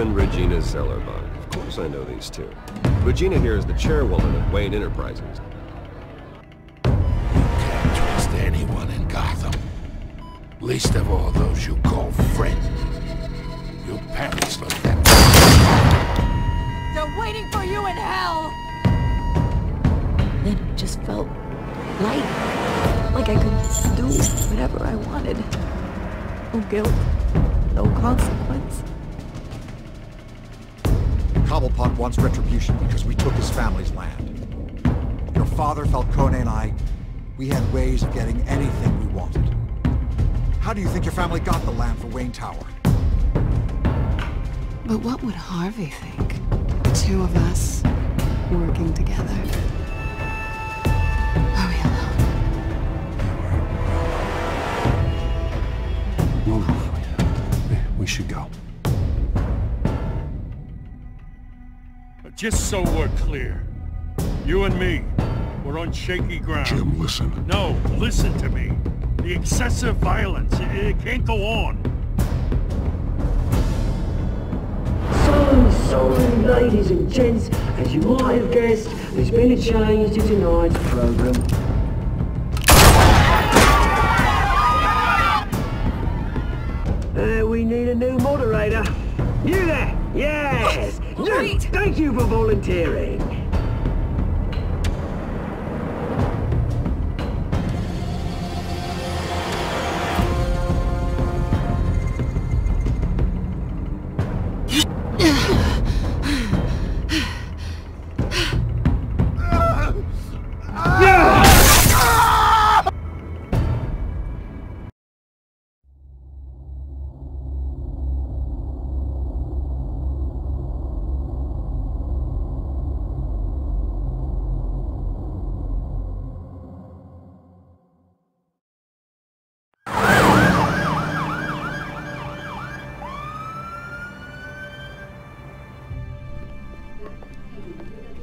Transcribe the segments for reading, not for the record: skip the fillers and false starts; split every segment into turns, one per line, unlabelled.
and Regina Zellerbach. Of course I know these two. Regina here is the chairwoman of Wayne Enterprises.
You can't trust anyone in Gotham. Least of all those you call friends. Your parents look that way.
They're waiting for you in hell!
Then it just felt light. Like I could do whatever I wanted. No guilt. No consequence.
Cobblepot wants retribution because we took his family's land. Your father, Falcone, and I, we had ways of getting anything we wanted. How do you think your family got the land for Wayne Tower?
But what would Harvey think? The two of us, working together. Are we alone?
We should go.
Just so we're clear, you and me, we're on shaky ground.
Jim, listen.
No, listen to me. The excessive violence, it can't go on.
So, ladies and gents, as you might have guessed, there's been a change to tonight's program. We need a new moderator. You there? Yes! You! Thank you for volunteering.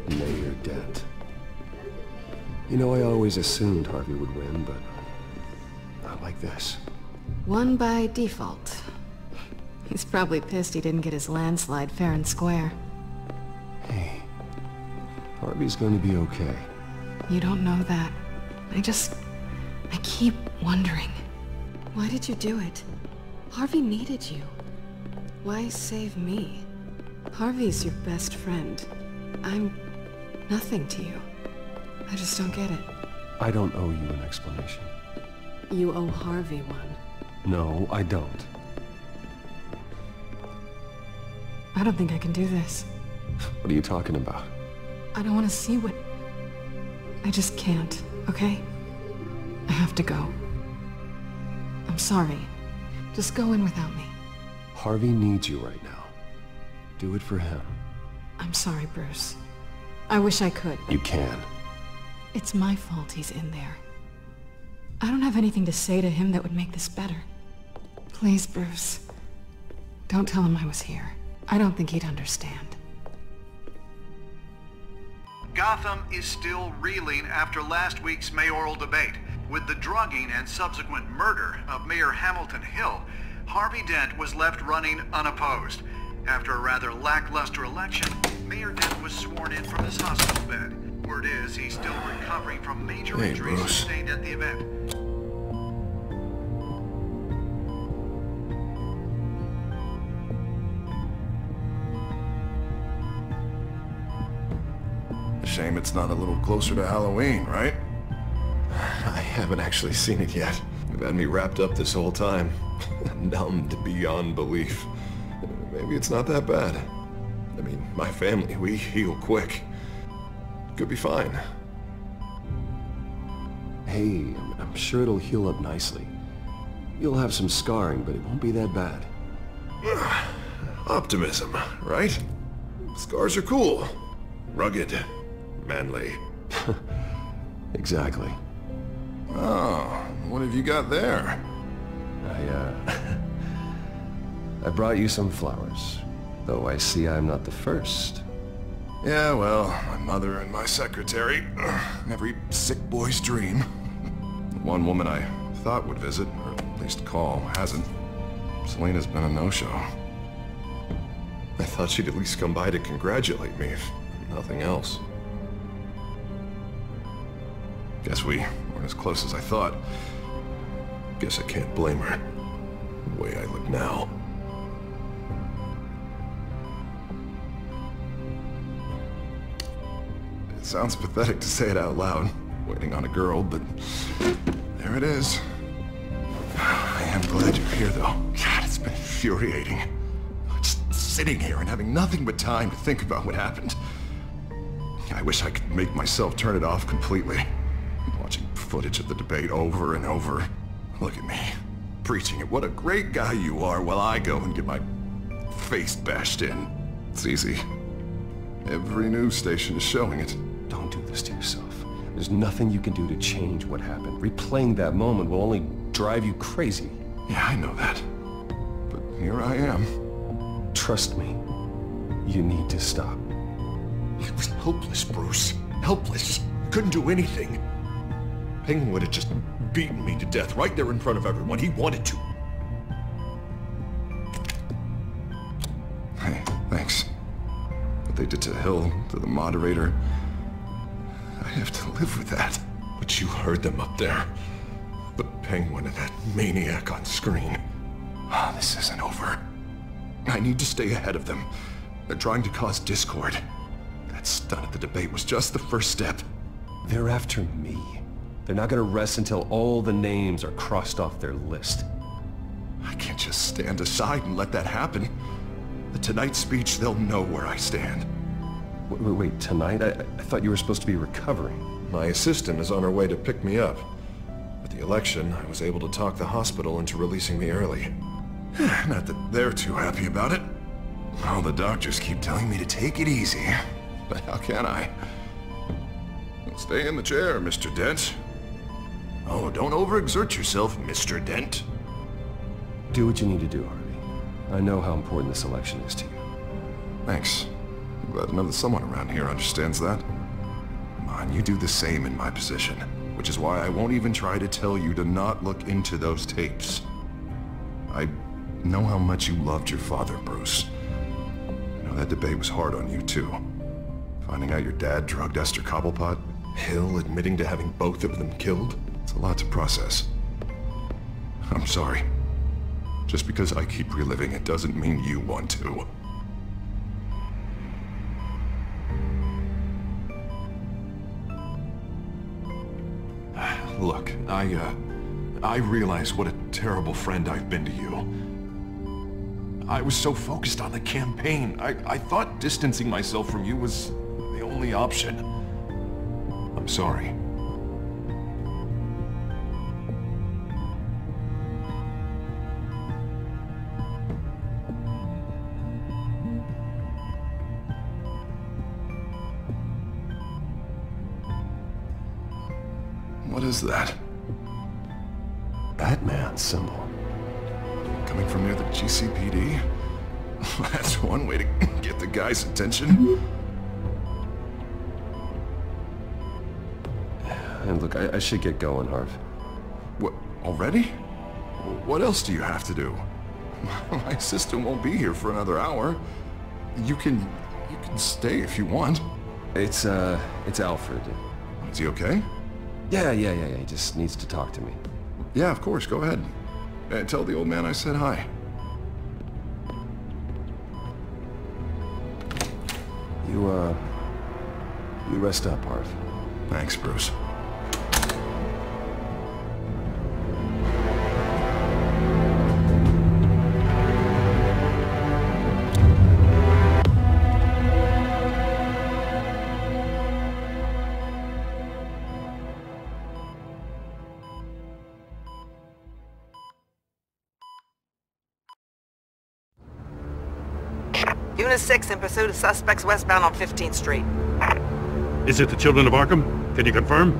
Mayor Dent. You know, I always assumed Harvey would win, but not like this.
Won by default. He's probably pissed he didn't get his landslide fair and square.
Hey, Harvey's going to be okay.
You don't know that. I keep wondering. Why did you do it? Harvey needed you. Why save me? Harvey's your best friend. I'm nothing to you. I just don't get it.
I don't owe you an explanation.
You owe Harvey one.
No, I don't.
I don't think I can do this.
What are you talking about?
I don't want to see what... I just can't, okay? I have to go. I'm sorry. Just go in without me.
Harvey needs you right now. Do it for him.
I'm sorry, Bruce. I wish I could.
You can.
It's my fault he's in there. I don't have anything to say to him that would make this better. Please, Bruce. Don't tell him I was here. I don't think he'd understand.
Gotham is still reeling after last week's mayoral debate. With the drugging and subsequent murder of Mayor Hamilton Hill, Harvey Dent was left running unopposed. After a rather lackluster election, Mayor Dent was sworn in from his hospital bed. Word is he's still recovering from major injuries sustained at the event.
Shame it's not a little closer to Halloween, right?
I haven't actually seen it yet. You've had me wrapped up this whole time. Numbed beyond belief. Maybe it's not that bad. I mean, my family, we heal quick. Could be fine.
Hey, I'm sure it'll heal up nicely. You'll have some scarring, but it won't be that bad.
Optimism, right? Scars are cool. Rugged. Manly.
Exactly.
Oh, what have you got there?
I brought you some flowers. Though I see I'm not the first.
Yeah, well, my mother and my secretary. Every sick boy's dream. One woman I thought would visit, or at least call, hasn't. Selina's been a no-show.
I thought she'd at least come by to congratulate me, if nothing else. Guess we weren't as close as I thought. Guess I can't blame her, the way I look now. It sounds pathetic to say it out loud, waiting on a girl, but there it is. I am glad you're here, though. God, it's been infuriating. Just sitting here and having nothing but time to think about what happened. I wish I could make myself turn it off completely. Watching footage of the debate over and over. Look at me, preaching at what a great guy you are while I go and get my face bashed in. It's easy. Every news station is showing it.
Don't do this to yourself. There's nothing you can do to change what happened. Replaying that moment will only drive you crazy.
Yeah, I know that. But here I am.
Trust me. You need to stop.
It was hopeless, Bruce. Helpless. Couldn't do anything. Penguin would have just beaten me to death right there in front of everyone. He wanted to. Hey, thanks. What they did to Hill, to the moderator, I have to live with that. But you heard them up there. The Penguin and that maniac on screen. Oh, this isn't over. I need to stay ahead of them. They're trying to cause discord. That stunt at the debate was just the first step.
They're after me. They're not gonna rest until all the names are crossed off their list.
I can't just stand aside and let that happen. The Tonight speech, they'll know where I stand.
Wait, tonight? I thought you were supposed to be recovering.
My assistant is on her way to pick me up. With the election, I was able to talk the hospital into releasing me early. Not that they're too happy about it. All the doctors keep telling me to take it easy. But how can I? Stay in the chair, Mr. Dent. Oh, don't overexert yourself, Mr. Dent.
Do what you need to do, Harvey. I know how important this election is to you.
Thanks. I'm glad to know that someone around here understands that. Come on, you do the same in my position. Which is why I won't even try to tell you to not look into those tapes. I know how much you loved your father, Bruce. I know that debate was hard on you, too. Finding out your dad drugged Esther Cobblepot, Hill admitting to having both of them killed. It's a lot to process. I'm sorry. Just because I keep reliving it doesn't mean you want to. Look, I realize what a terrible friend I've been to you. I was so focused on the campaign. I thought distancing myself from you was the only option. I'm sorry. What is that?
Batman symbol.
Coming from near the GCPD? That's one way to get the guy's attention.
And look, I should get going, Harv.
What, already? What else do you have to do? My assistant won't be here for another hour. You can stay if you want.
It's Alfred.
Is he okay?
Yeah, he just needs to talk to me.
Yeah, of course, go ahead. And tell the old man I said hi.
You rest up, Harv.
Thanks, Bruce.
Unit 6 in pursuit of suspects westbound on 15th Street.
Is it the children of Arkham? Can you confirm?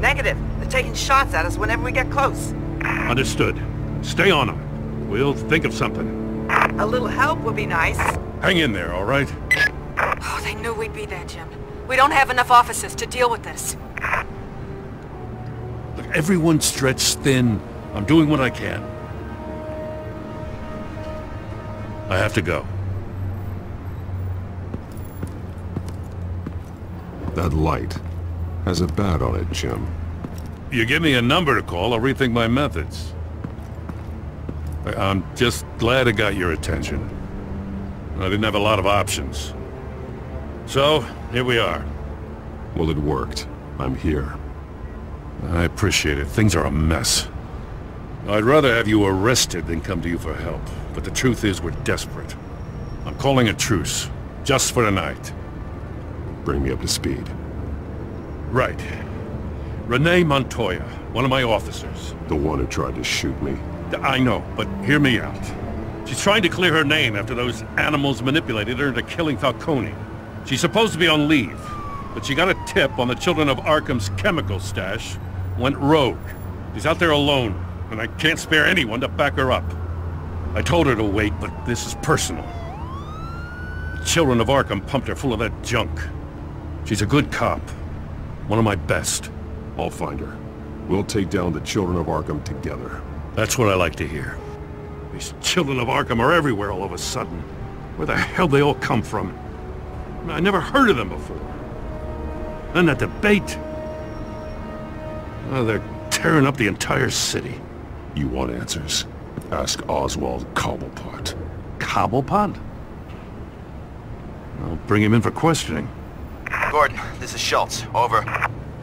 Negative. They're taking shots at us whenever we get close.
Understood. Stay on them. We'll think of something.
A little help would be nice.
Hang in there, all right?
Oh, they knew we'd be there, Jim. We don't have enough officers to deal with this.
Look, everyone's stretched thin. I'm doing what I can. I have to go.
That light has a bat on it, Jim.
You give me a number to call, I'll rethink my methods. I'm just glad it got your attention. I didn't have a lot of options. So, here we are.
Well, it worked. I'm here.
I appreciate it. Things are a mess. I'd rather have you arrested than come to you for help. But the truth is, we're desperate. I'm calling a truce. Just for tonight.
Bring me up to speed.
Right. Renee Montoya, one of my officers.
The one who tried to shoot me.
I know, but hear me out. She's trying to clear her name after those animals manipulated her into killing Falcone. She's supposed to be on leave, but she got a tip on the Children of Arkham's chemical stash, went rogue. She's out there alone, and I can't spare anyone to back her up. I told her to wait, but this is personal. The Children of Arkham pumped her full of that junk. She's a good cop. One of my best.
I'll find her. We'll take down the Children of Arkham together.
That's what I like to hear. These Children of Arkham are everywhere all of a sudden. Where the hell they all come from? I never heard of them before. And that debate. Oh, they're tearing up the entire city.
You want answers? Ask Oswald Cobblepot.
Cobblepot? I'll bring him in for questioning.
Gordon, this is Schultz. Over.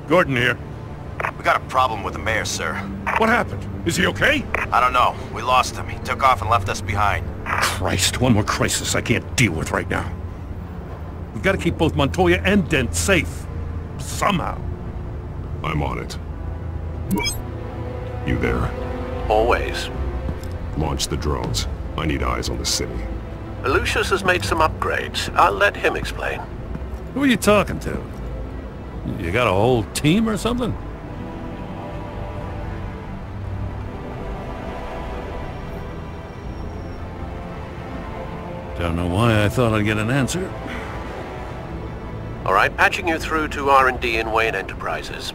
Gordon here.
We got a problem with the mayor, sir.
What happened? Is he okay?
I don't know. We lost him. He took off and left us behind.
Christ, one more crisis I can't deal with right now. We've got to keep both Montoya and Dent safe. Somehow.
I'm on it. You there?
Always.
Launch the drones. I need eyes on the city.
Lucius has made some upgrades. I'll let him explain.
Who are you talking to? You got a whole team or something? Don't know why I thought I'd get an answer.
All right, patching you through to R&D in Wayne Enterprises.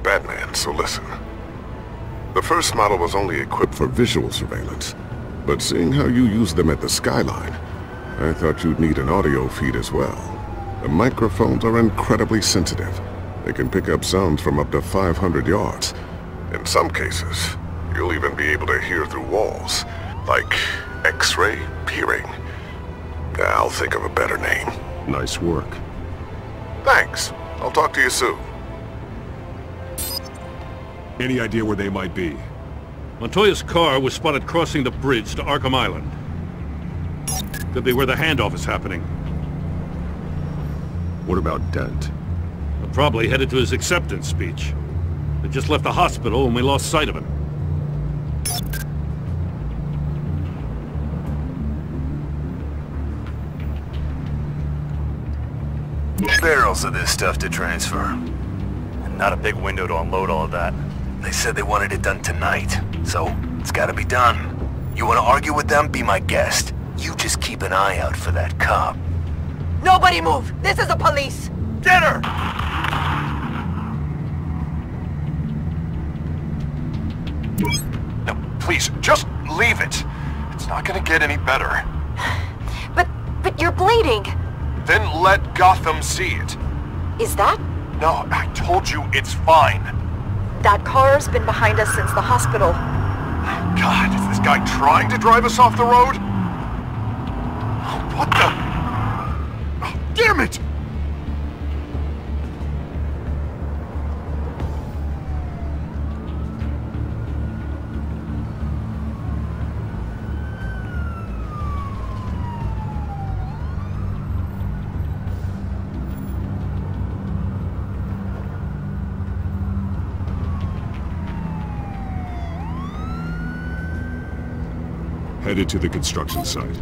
Batman, so listen. The first model was only equipped for visual surveillance, but seeing how you use them at the skyline, I thought you'd need an audio feed as well. The microphones are incredibly sensitive. They can pick up sounds from up to 500 yards. In some cases, you'll even be able to hear through walls, like X-ray peering. I'll think of a better name.
Nice work.
Thanks. I'll talk to you soon.
Any idea where they might be?
Montoya's car was spotted crossing the bridge to Arkham Island. Could be where the handoff is happening.
What about Dent?
Probably headed to his acceptance speech. They just left the hospital and we lost sight of him.
Barrels of this stuff to transfer. And not a big window to unload all of that. They said they wanted it done tonight, so it's gotta be done. You wanna argue with them? Be my guest. You just keep an eye out for that cop.
Nobody move! This is the police!
Get her!
No, please, just leave it. It's not gonna get any better.
But you're bleeding.
Then let Gotham see it.
Is that?
No, I told you it's fine.
That car's been behind us since the hospital.
God, is this guy trying to drive us off the road? What the? Oh, damn it!
Headed to the construction site.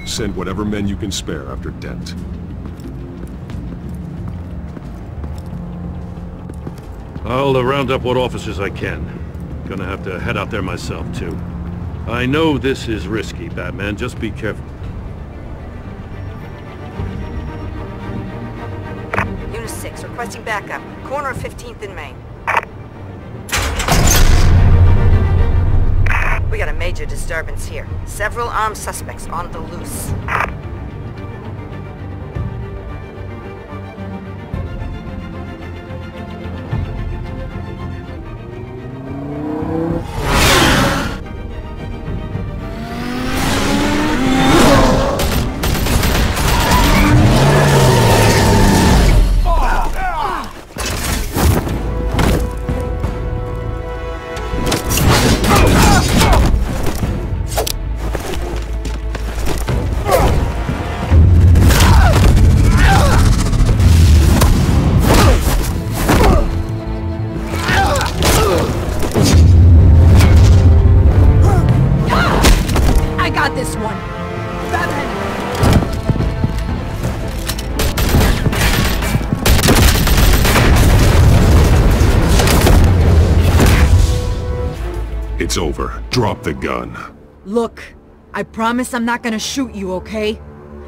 Send whatever men you can spare after Dent.
I'll round up what officers I can. Gonna have to head out there myself, too. I know this is risky, Batman. Just be careful.
Unit 6, requesting backup. Corner of 15th and Main. We got a major disturbance here. Several armed suspects on the loose.
It's over. Drop the gun.
Look, I promise I'm not gonna shoot you, okay?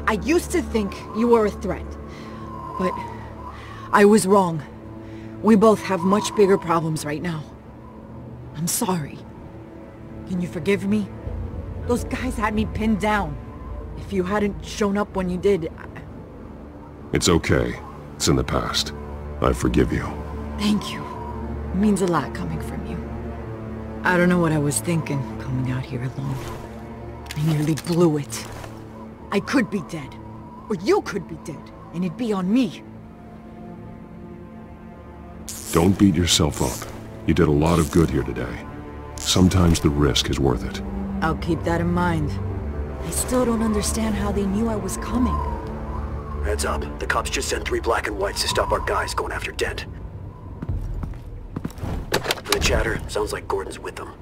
I used to think you were a threat, but I was wrong. We both have much bigger problems right now. I'm sorry. Can you forgive me? Those guys had me pinned down. If you hadn't shown up when you did...
It's okay. It's in the past. I forgive you.
Thank you. It means a lot coming from you. I don't know what I was thinking, coming out here alone. I nearly blew it. I could be dead. Or you could be dead. And it'd be on me.
Don't beat yourself up. You did a lot of good here today. Sometimes the risk is worth it.
I'll keep that in mind. I still don't understand how they knew I was coming.
Heads up. The cops just sent 3 black and whites to stop our guys going after Dent. From the chatter, sounds like Gordon's with them.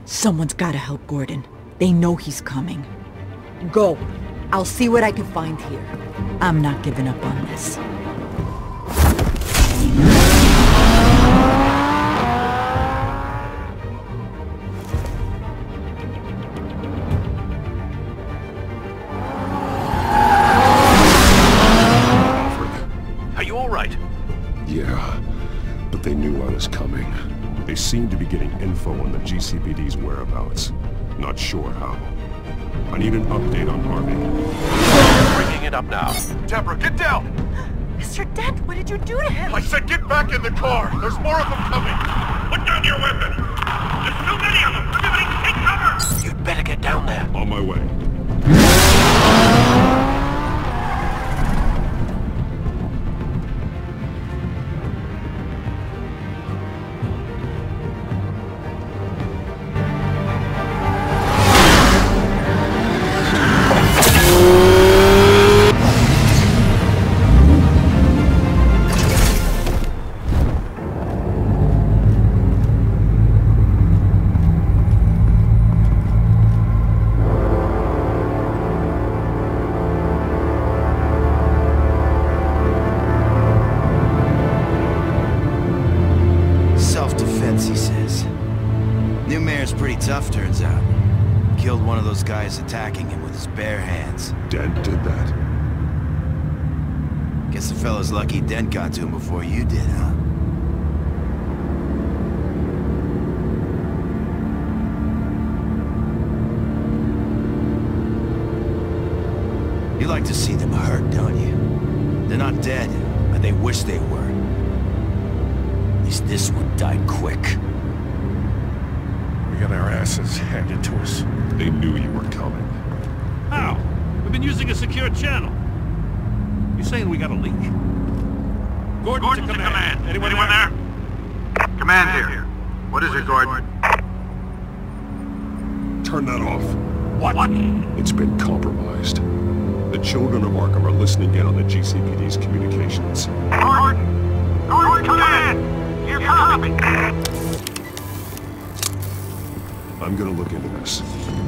Someone's gotta help Gordon. They know he's coming. Go. I'll see what I can find here. I'm not giving up on this.
Yeah, but they knew I was coming. They seemed to be getting info on the GCPD's whereabouts. Not sure how. I need an update on Harvey.
Bringing it up now.
Deborah, get down!
Mr. Dent, what did you do to him?
I said get back in the car! There's more of them coming! Put down your weapon! There's too many of them! Everybody take cover!
You'd better get down there.
On my way.
Tough, turns out. Killed one of those guys attacking him with his bare hands.
Dent did that.
Guess the fella's lucky Dent got to him before you did, huh? You like to see them hurt, don't you? They're not dead, but they wish they were. At least this one died quick.
We got our asses handed to us.
They knew you were coming.
How? We've been using a secure channel. You saying we got a leak? Gordon's in command. Anyone there?
Command here. What is it, Gordon?
Turn that off.
What?
It's been compromised. The children of Arkham are listening in on the GCPD's communications.
Gordon! Gordon, command! You're coming!
I'm gonna look into this.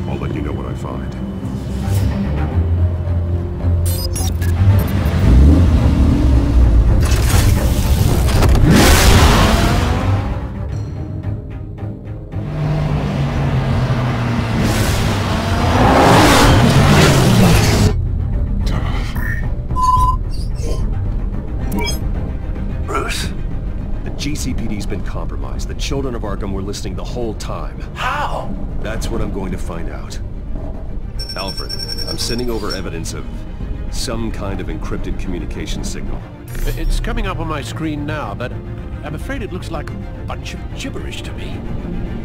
I'll let you know what I find. GCPD's been compromised. The children of Arkham were listening the whole time.
How?
That's what I'm going to find out. Alfred, I'm sending over evidence of some kind of encrypted communication signal.
It's coming up on my screen now, but I'm afraid it looks like a bunch of gibberish to me.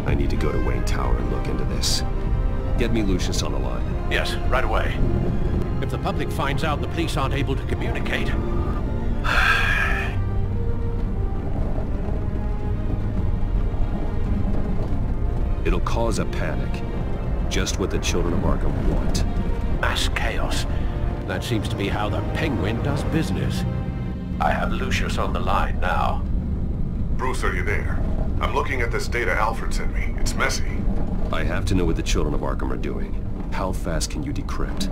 I need to go to Wayne Tower and look into this. Get me Lucius on the line.
Yes, right away. If the public finds out the police aren't able to communicate...
It'll cause a panic. Just what the children of Arkham want.
Mass chaos. That seems to be how the Penguin does business. I have Lucius on the line now.
Bruce, are you there? I'm looking at this data Alfred sent me. It's messy. I have to know what the children of Arkham are doing. How fast can you decrypt?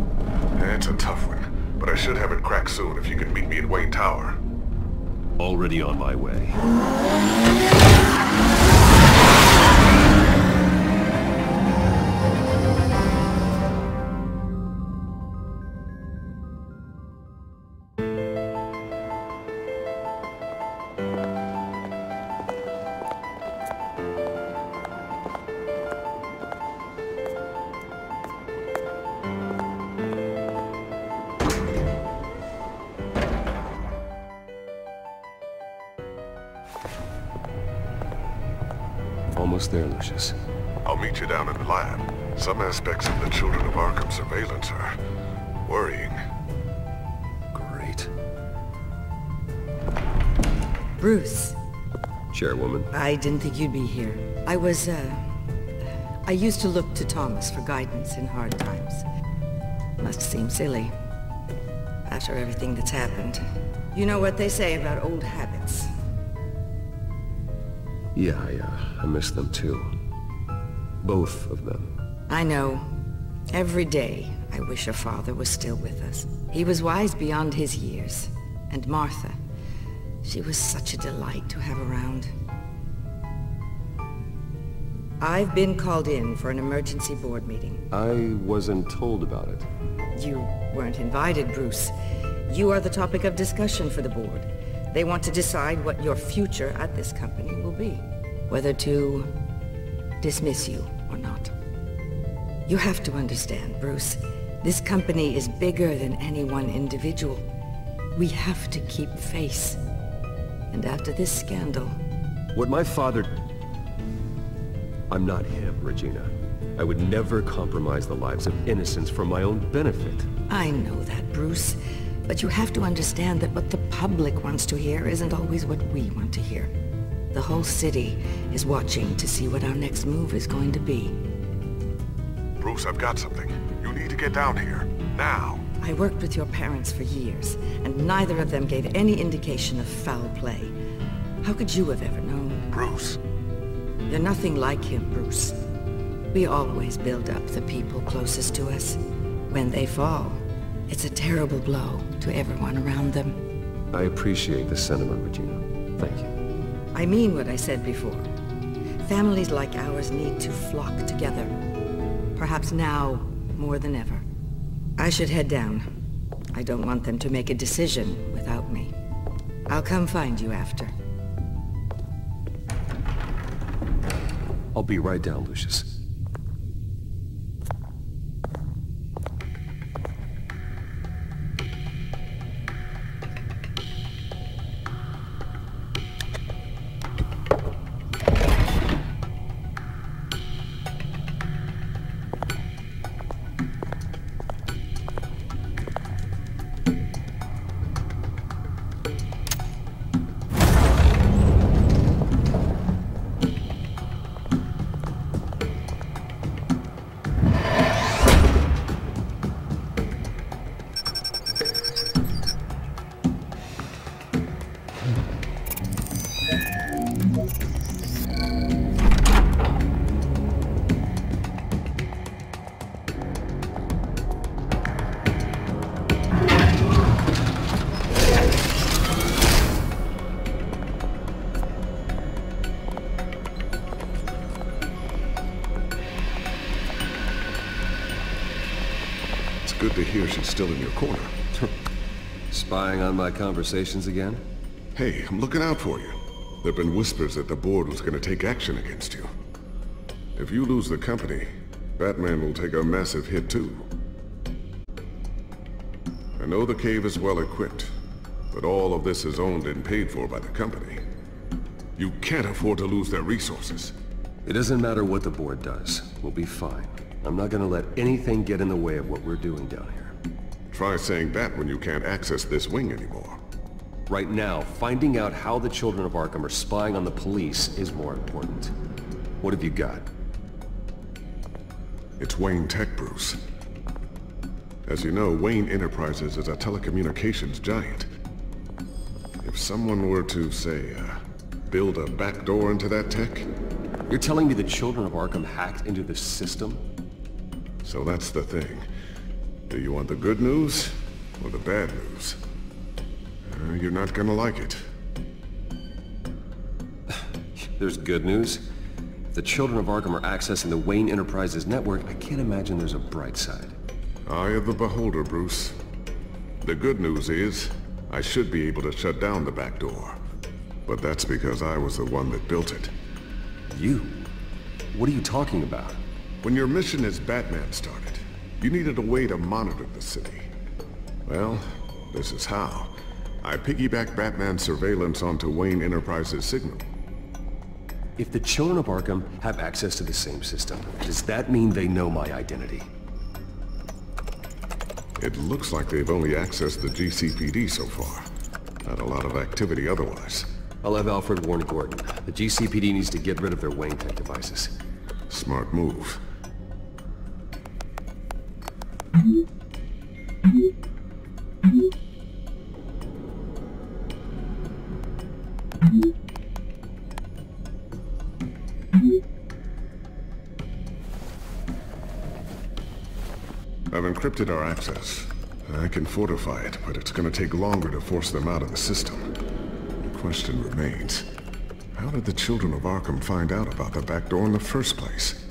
It's a tough one, but I should have it cracked soon if you can meet me at Wayne Tower. Already on my way.
Almost there, Lucius.
I'll meet you down in the lab. Some aspects of the Children of Arkham surveillance are worrying.
Great.
Bruce.
Chairwoman.
I didn't think you'd be here. I used to look to Thomas for guidance in hard times. Must seem silly. After everything that's happened. You know what they say about old habits.
Yeah, I miss them too. Both of them.
I know. Every day, I wish a father was still with us. He was wise beyond his years. And Martha, she was such a delight to have around. I've been called in for an emergency board meeting.
I wasn't told about it.
You weren't invited, Bruce. You are the topic of discussion for the board. They want to decide what your future at this company will be. Whether to dismiss you or not. You have to understand, Bruce. This company is bigger than any one individual. We have to keep face. And after this scandal...
What my father... I'm not him, Regina. I would never compromise the lives of innocents for my own benefit.
I know that, Bruce. But you have to understand that what the public wants to hear isn't always what we want to hear. The whole city is watching to see what our next move is going to be.
Bruce, I've got something. You need to get down here. Now.
I worked with your parents for years, and neither of them gave any indication of foul play. How could you have ever known?
Bruce.
You're nothing like him, Bruce. We always build up the people closest to us. When they fall, it's a terrible blow to everyone around them.
I appreciate the sentiment, Regina. Thank you.
I mean what I said before. Families like ours need to flock together. Perhaps now more than ever. I should head down. I don't want them to make a decision without me. I'll come find you after.
I'll be right down, Lucius.
Good to hear she's still in your corner.
Spying on my conversations again?
Hey, I'm looking out for you. There've been whispers that the board was gonna take action against you. If you lose the company, Batman will take a massive hit too. I know the cave is well equipped, but all of this is owned and paid for by the company. You can't afford to lose their resources.
It doesn't matter what the board does. We'll be fine. I'm not gonna let anything get in the way of what we're doing down here.
Try saying that when you can't access this wing anymore.
Right now, finding out how the Children of Arkham are spying on the police is more important. What have you got?
It's Wayne Tech, Bruce. As you know, Wayne Enterprises is a telecommunications giant. If someone were to, say, build a backdoor into that tech...
You're telling me the Children of Arkham hacked into this system?
So that's the thing. Do you want the good news or the bad news? You're not gonna like it.
There's good news. If the Children of Arkham are accessing the Wayne Enterprises network, I can't imagine there's a bright side.
Eye of the beholder, Bruce. The good news is, I should be able to shut down the back door. But that's because I was the one that built it.
You? What are you talking about?
When your mission as Batman started, you needed a way to monitor the city. Well, this is how. I piggybacked Batman's surveillance onto Wayne Enterprises' signal.
If the children of Arkham have access to the same system, does that mean they know my identity?
It looks like they've only accessed the GCPD so far. Not a lot of activity otherwise.
I'll have Alfred warn Gordon. The GCPD needs to get rid of their Wayne tech devices.
Smart move. I've encrypted our access. I can fortify it, but it's gonna take longer to force them out of the system. The question remains, how did the children of Arkham find out about the back door in the first place?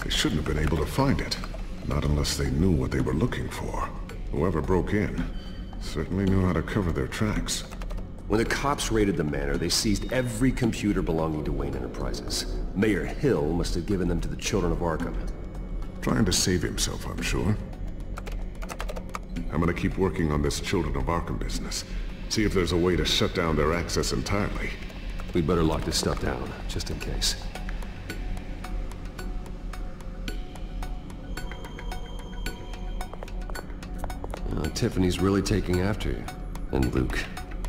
They shouldn't have been able to find it, not unless they knew what they were looking for. Whoever broke in certainly knew how to cover their tracks.
When the cops raided the manor, they seized every computer belonging to Wayne Enterprises. Mayor Hill must have given them to the children of Arkham.
Trying to save himself, I'm sure. I'm gonna keep working on this Children of Arkham business. See if there's a way to shut down their access entirely.
We'd better lock this stuff down, just in case. Tiffany's really taking after you. And Luke,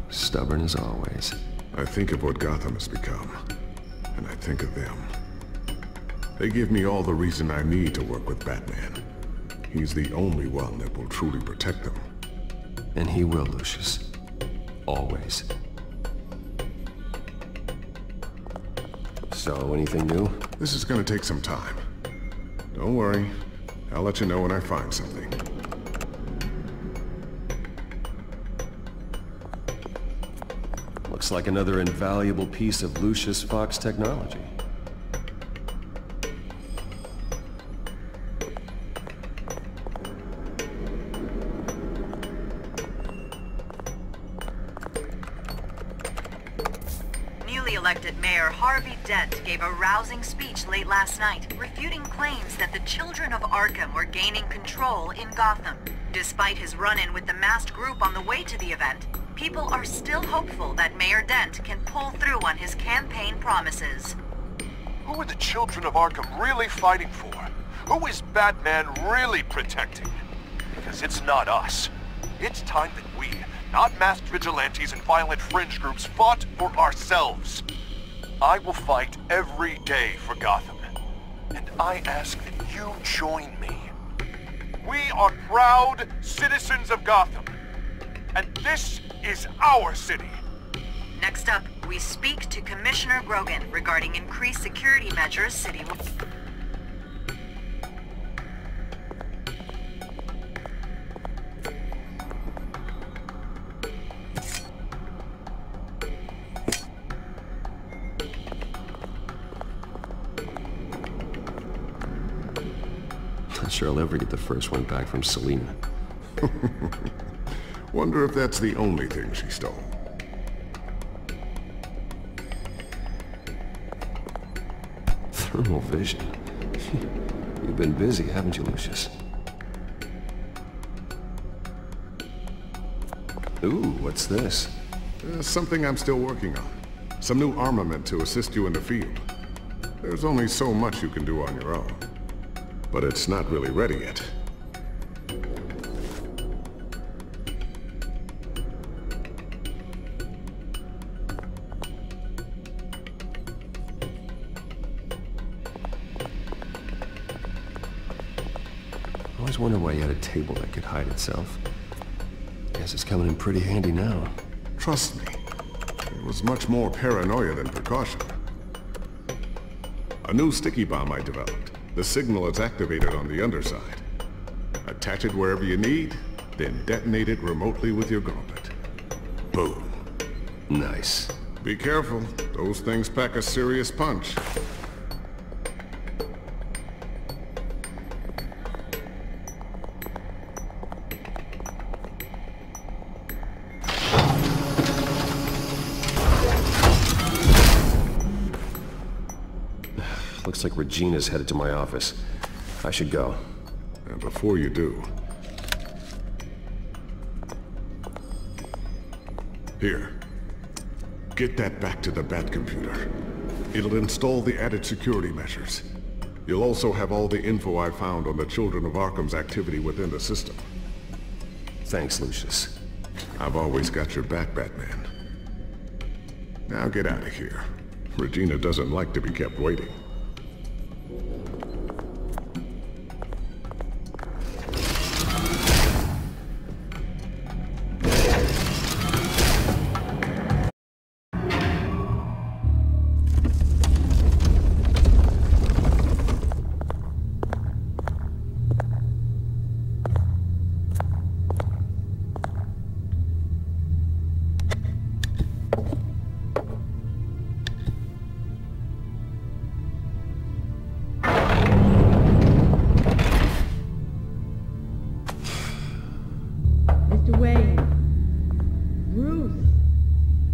stubborn as always.
I think of what Gotham has become, and I think of them. They give me all the reason I need to work with Batman. He's the only one that will truly protect them.
And he will, Lucius. Always. So, anything new?
This is gonna take some time. Don't worry. I'll let you know when I find something.
Looks like another invaluable piece of Lucius Fox technology.
Newly elected Mayor Harvey Dent gave a rousing speech late last night, refuting claims that the children of Arkham were gaining control in Gotham. Despite his run-in with the masked group on the way to the event, people are still hopeful that Mayor Dent can pull through on his campaign promises.
Who are the children of Arkham really fighting for? Who is Batman really protecting? Because it's not us. It's time that we, not masked vigilantes and violent fringe groups, fought for ourselves. I will fight every day for Gotham. And I ask that you join me. We are proud citizens of Gotham. And this is our city.
Next up, we speak to Commissioner Grogan regarding increased security measures citywide.
Not sure I'll ever get the first one back from Selina.
Wonder if that's the only thing she stole.
Thermal vision. You've been busy, haven't you, Lucius? Ooh, what's this?
Something I'm still working on. Some new armament to assist you in the field. There's only so much you can do on your own. But it's not really ready yet.
I always wondered why you had a table that could hide itself. Guess it's coming in pretty handy now.
Trust me, it was much more paranoia than precaution. A new sticky bomb I developed. The signal is activated on the underside. Attach it wherever you need, then detonate it remotely with your gauntlet. Boom.
Nice.
Be careful, those things pack a serious punch.
Looks like Regina's headed to my office. I should go.
And before you do... Here. Get that back to the Bat computer. It'll install the added security measures. You'll also have all the info I found on the Children of Arkham's activity within the system.
Thanks, Lucius.
I've always got your back, Batman. Now get out of here. Regina doesn't like to be kept waiting.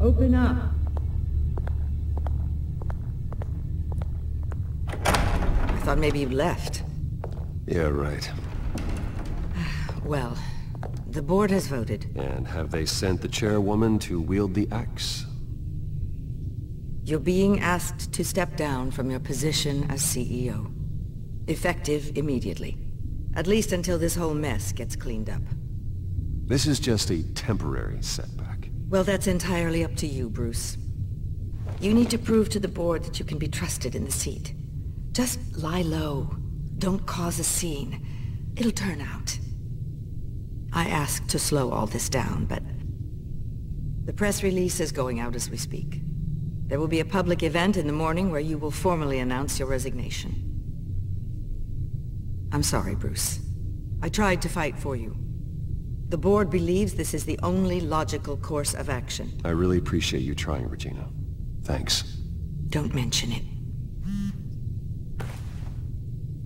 Open up. I thought maybe you left.
Yeah, right.
Well, the board has voted.
And have they sent the chairwoman to wield the axe?
You're being asked to step down from your position as CEO. Effective immediately. At least until this whole mess gets cleaned up.
This is just a temporary setback.
Well, that's entirely up to you, Bruce. You need to prove to the board that you can be trusted in the seat. Just lie low. Don't cause a scene. It'll turn out. I asked to slow all this down, but the press release is going out as we speak. There will be a public event in the morning where you will formally announce your resignation. I'm sorry, Bruce. I tried to fight for you. The board believes this is the only logical course of action.
I really appreciate you trying, Regina. Thanks.
Don't mention it.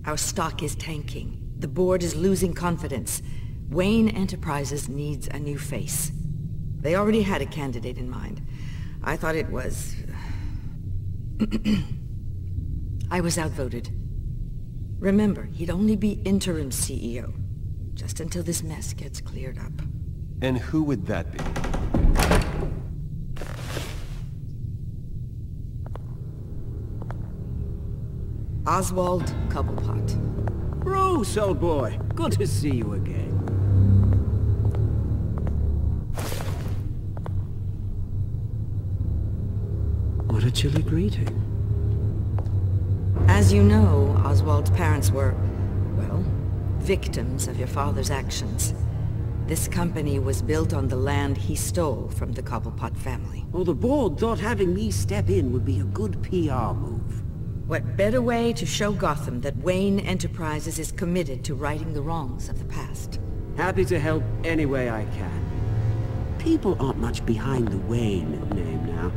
Our stock is tanking. The board is losing confidence. Wayne Enterprises needs a new face. They already had a candidate in mind. I thought it was... I was outvoted. Remember, he'd only be interim CEO. Just until this mess gets cleared up.
And who would that be?
Oswald Cobblepot.
Bruce, old boy. Good to see you again. What a chilly greeting.
As you know, Oswald's parents were, well, victims of your father's actions. This company was built on the land he stole from the Cobblepot family.
Well, the board thought having me step in would be a good PR move.
What better way to show Gotham that Wayne Enterprises is committed to righting the wrongs of the past?
Happy to help any way I can. People aren't much behind the Wayne name now.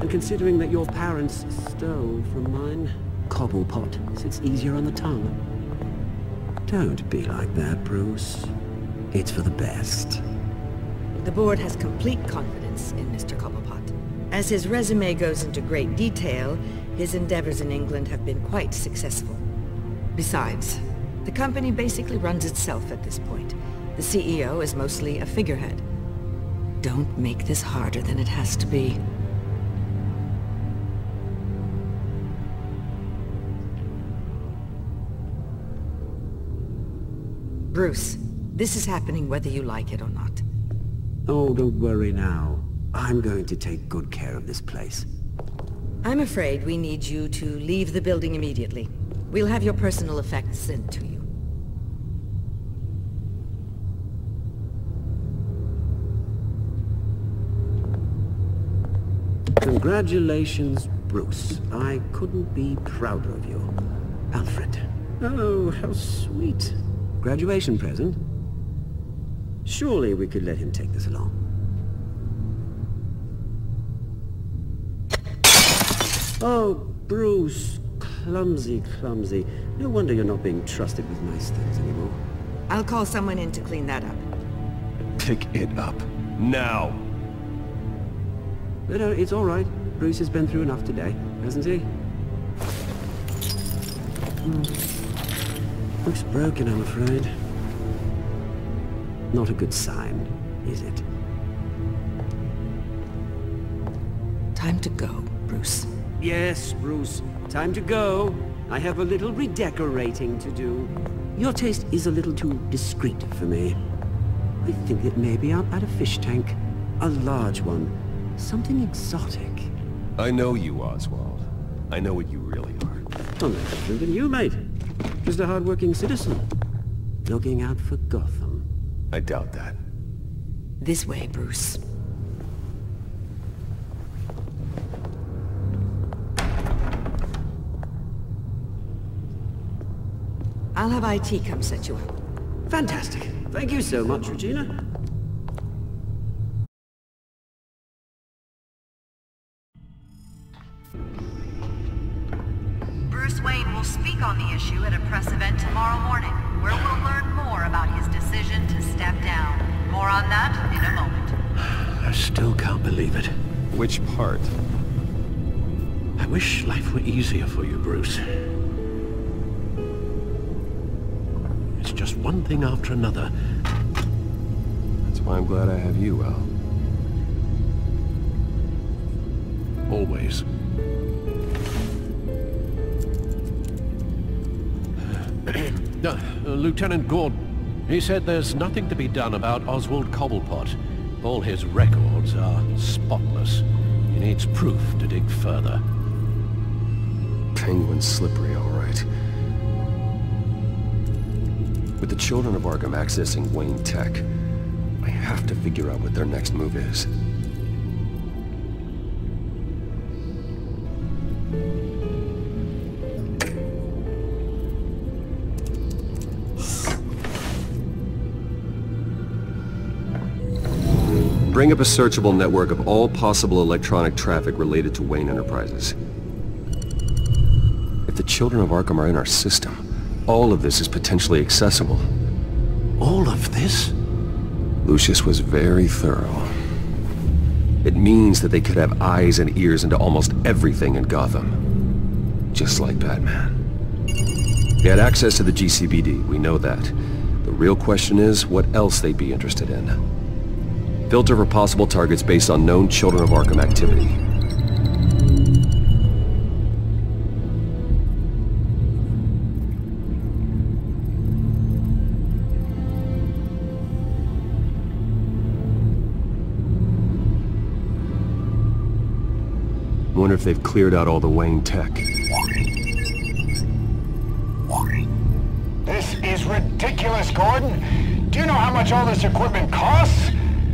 And considering that your parents stole from mine, Cobblepot sits easier on the tongue. Don't be like that, Bruce. It's for the best.
The board has complete confidence in Mr. Cobblepot. As his resume goes into great detail, his endeavors in England have been quite successful. Besides, the company basically runs itself at this point. The CEO is mostly a figurehead. Don't make this harder than it has to be. Bruce, this is happening whether you like it or not.
Oh, don't worry now. I'm going to take good care of this place.
I'm afraid we need you to leave the building immediately. We'll have your personal effects sent to you.
Congratulations, Bruce. I couldn't be prouder of you. Alfred. Oh, how sweet. Graduation present? Surely we could let him take this along. Oh, Bruce. Clumsy, clumsy. No wonder you're not being trusted with nice things anymore.
I'll call someone in to clean that up.
Pick it up. Now!
But it's all right. Bruce has been through enough today, hasn't he? Looks broken, I'm afraid. Not a good sign, is it?
Time to go, Bruce.
Yes, Bruce. Time to go. I have a little redecorating to do. Your taste is a little too discreet for me. I think it may be out at a fish tank. A large one. Something exotic.
I know you, Oswald. I know what you really are.
I'm no different than you, mate. Just a hard-working citizen. Looking out for Gotham.
I doubt that.
This way, Bruce. I'll have IT come set you up.
Fantastic. Thank you so much, Regina.
Bruce Wayne will speak on the issue at a press event tomorrow morning, where we'll learn more about his decision to step down. More on that in a moment.
I still can't believe it.
Which part?
I wish life were easier for you, Bruce. It's just one thing after another.
That's why I'm glad I have you, Al.
Always. Lieutenant Gordon, he said there's nothing to be done about Oswald Cobblepot. All his records are spotless. He needs proof to dig further.
Penguin's slippery, all right. With the children of Arkham accessing Wayne Tech, I have to figure out what their next move is. Bring up a searchable network of all possible electronic traffic related to Wayne Enterprises. If the children of Arkham are in our system, all of this is potentially accessible.
All of this?
Lucius was very thorough. It means that they could have eyes and ears into almost everything in Gotham. Just like Batman. They had access to the GCPD, we know that. The real question is what else they'd be interested in. Filter for possible targets based on known Children of Arkham activity. Wonder if they've cleared out all the Wayne tech.
This is ridiculous, Gordon. Do you know how much all this equipment costs?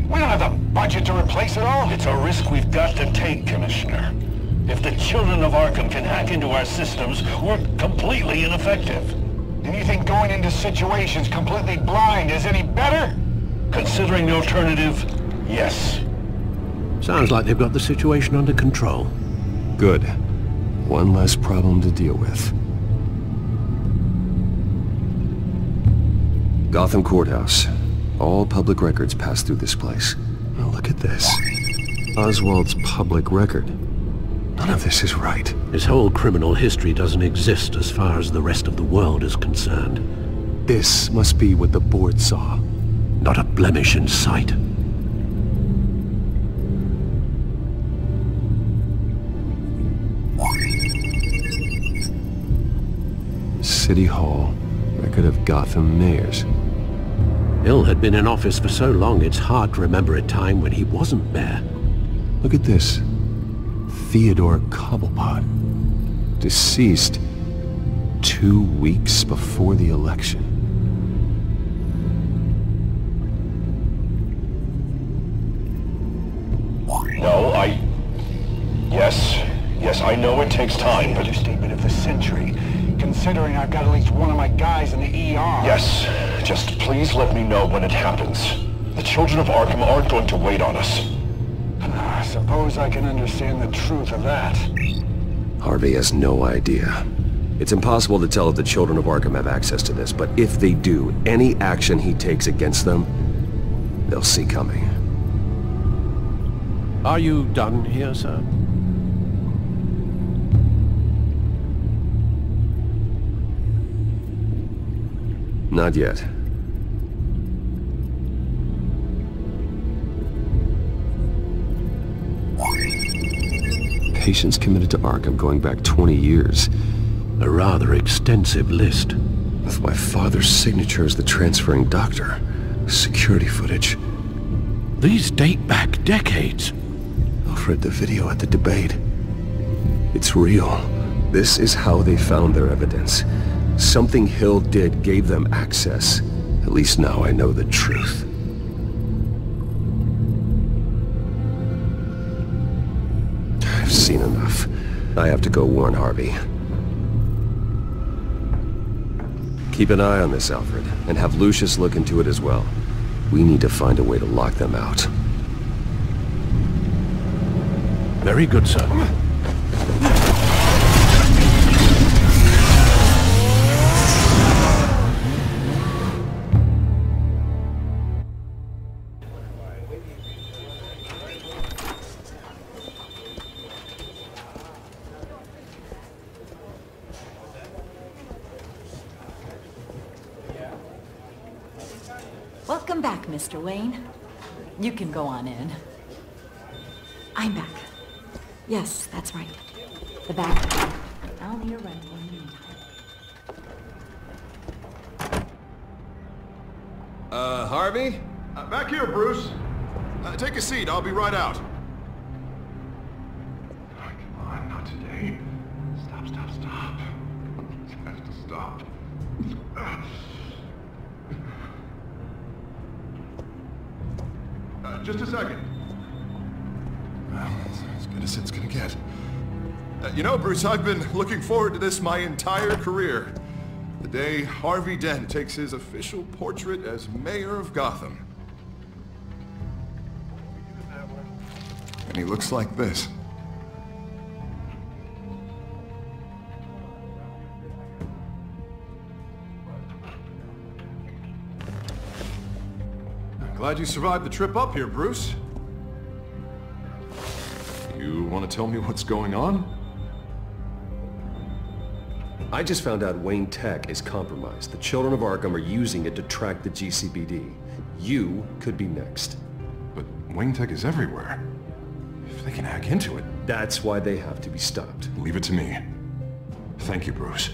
We don't have the budget to replace it all.
It's a risk we've got to take, Commissioner. If the children of Arkham can hack into our systems, we're completely ineffective.
And you think going into situations completely blind is any better?
Considering the alternative, yes.
Sounds like they've got the situation under control.
Good. One less problem to deal with. Gotham Courthouse. All public records pass through this place. Now look at this. Oswald's public record. None of this is right.
His whole criminal history doesn't exist as far as the rest of the world is concerned.
This must be what the board saw.
Not a blemish in sight.
City Hall. Record of Gotham mayors.
Hill had been in office for so long it's hard to remember a time when he wasn't there.
Look at this. Theodore Cobblepot. Deceased 2 weeks before the election.
No, Yes, I know it takes time, but...
Understatement of the century. Considering I've got at least one of my guys in the ER.
Yes, just please let me know when it happens. The children of Arkham aren't going to wait on us.
I suppose I can understand the truth of that.
Harvey has no idea. It's impossible to tell if the children of Arkham have access to this, but if they do, any action he takes against them, they'll see coming.
Are you done here, sir?
Not yet. Patients committed to Arkham going back 20 years.
A rather extensive list.
With my father's signature as the transferring doctor. Security footage.
These date back decades.
I've read the video at the debate. It's real. This is how they found their evidence. Something Hill did gave them access. At least now I know the truth. I've seen enough. I have to go warn Harvey. Keep an eye on this, Alfred, and have Lucius look into it as well. We need to find a way to lock them out.
Very good, sir.
Welcome back, Mr. Wayne. You can go on in. I'm back. Yes, that's right. The Batcave. I'll need a rental in the meantime.
Harvey? Back here, Bruce. Take a seat. I'll be right out. Oh, come on, not today. Stop. It has to stop. Just a second. Well, it's as good as it's gonna get. You know, Bruce, I've been looking forward to this my entire career. The day Harvey Dent takes his official portrait as mayor of Gotham. And he looks like this. Glad you survived the trip up here, Bruce. You want to tell me what's going on?
I just found out Wayne Tech is compromised. The children of Arkham are using it to track the GCPD. You could be next.
But Wayne Tech is everywhere. If they can hack into it...
That's why they have to be stopped.
Leave it to me. Thank you, Bruce.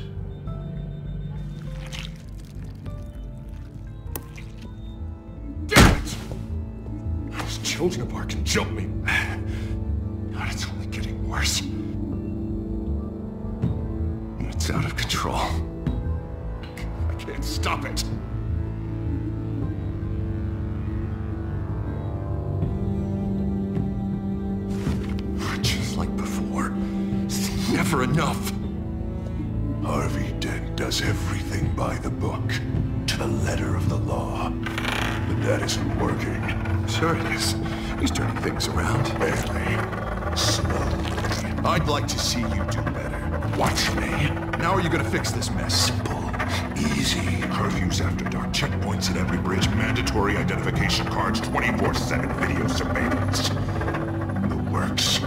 Children of Arkham jumped me. God, it's only getting worse. It's out of control. I can't stop it. Just like before. It's never enough.
Harvey Dent does everything by the book, to the letter of the law. But that isn't working.
Sure it is. He's turning things around.
Barely. Slowly.
I'd like to see you do better.
Watch me.
How are you gonna fix this mess?
Simple. Easy. Curfews after dark. Checkpoints at every bridge. Mandatory identification cards. 24/7 video surveillance. The works.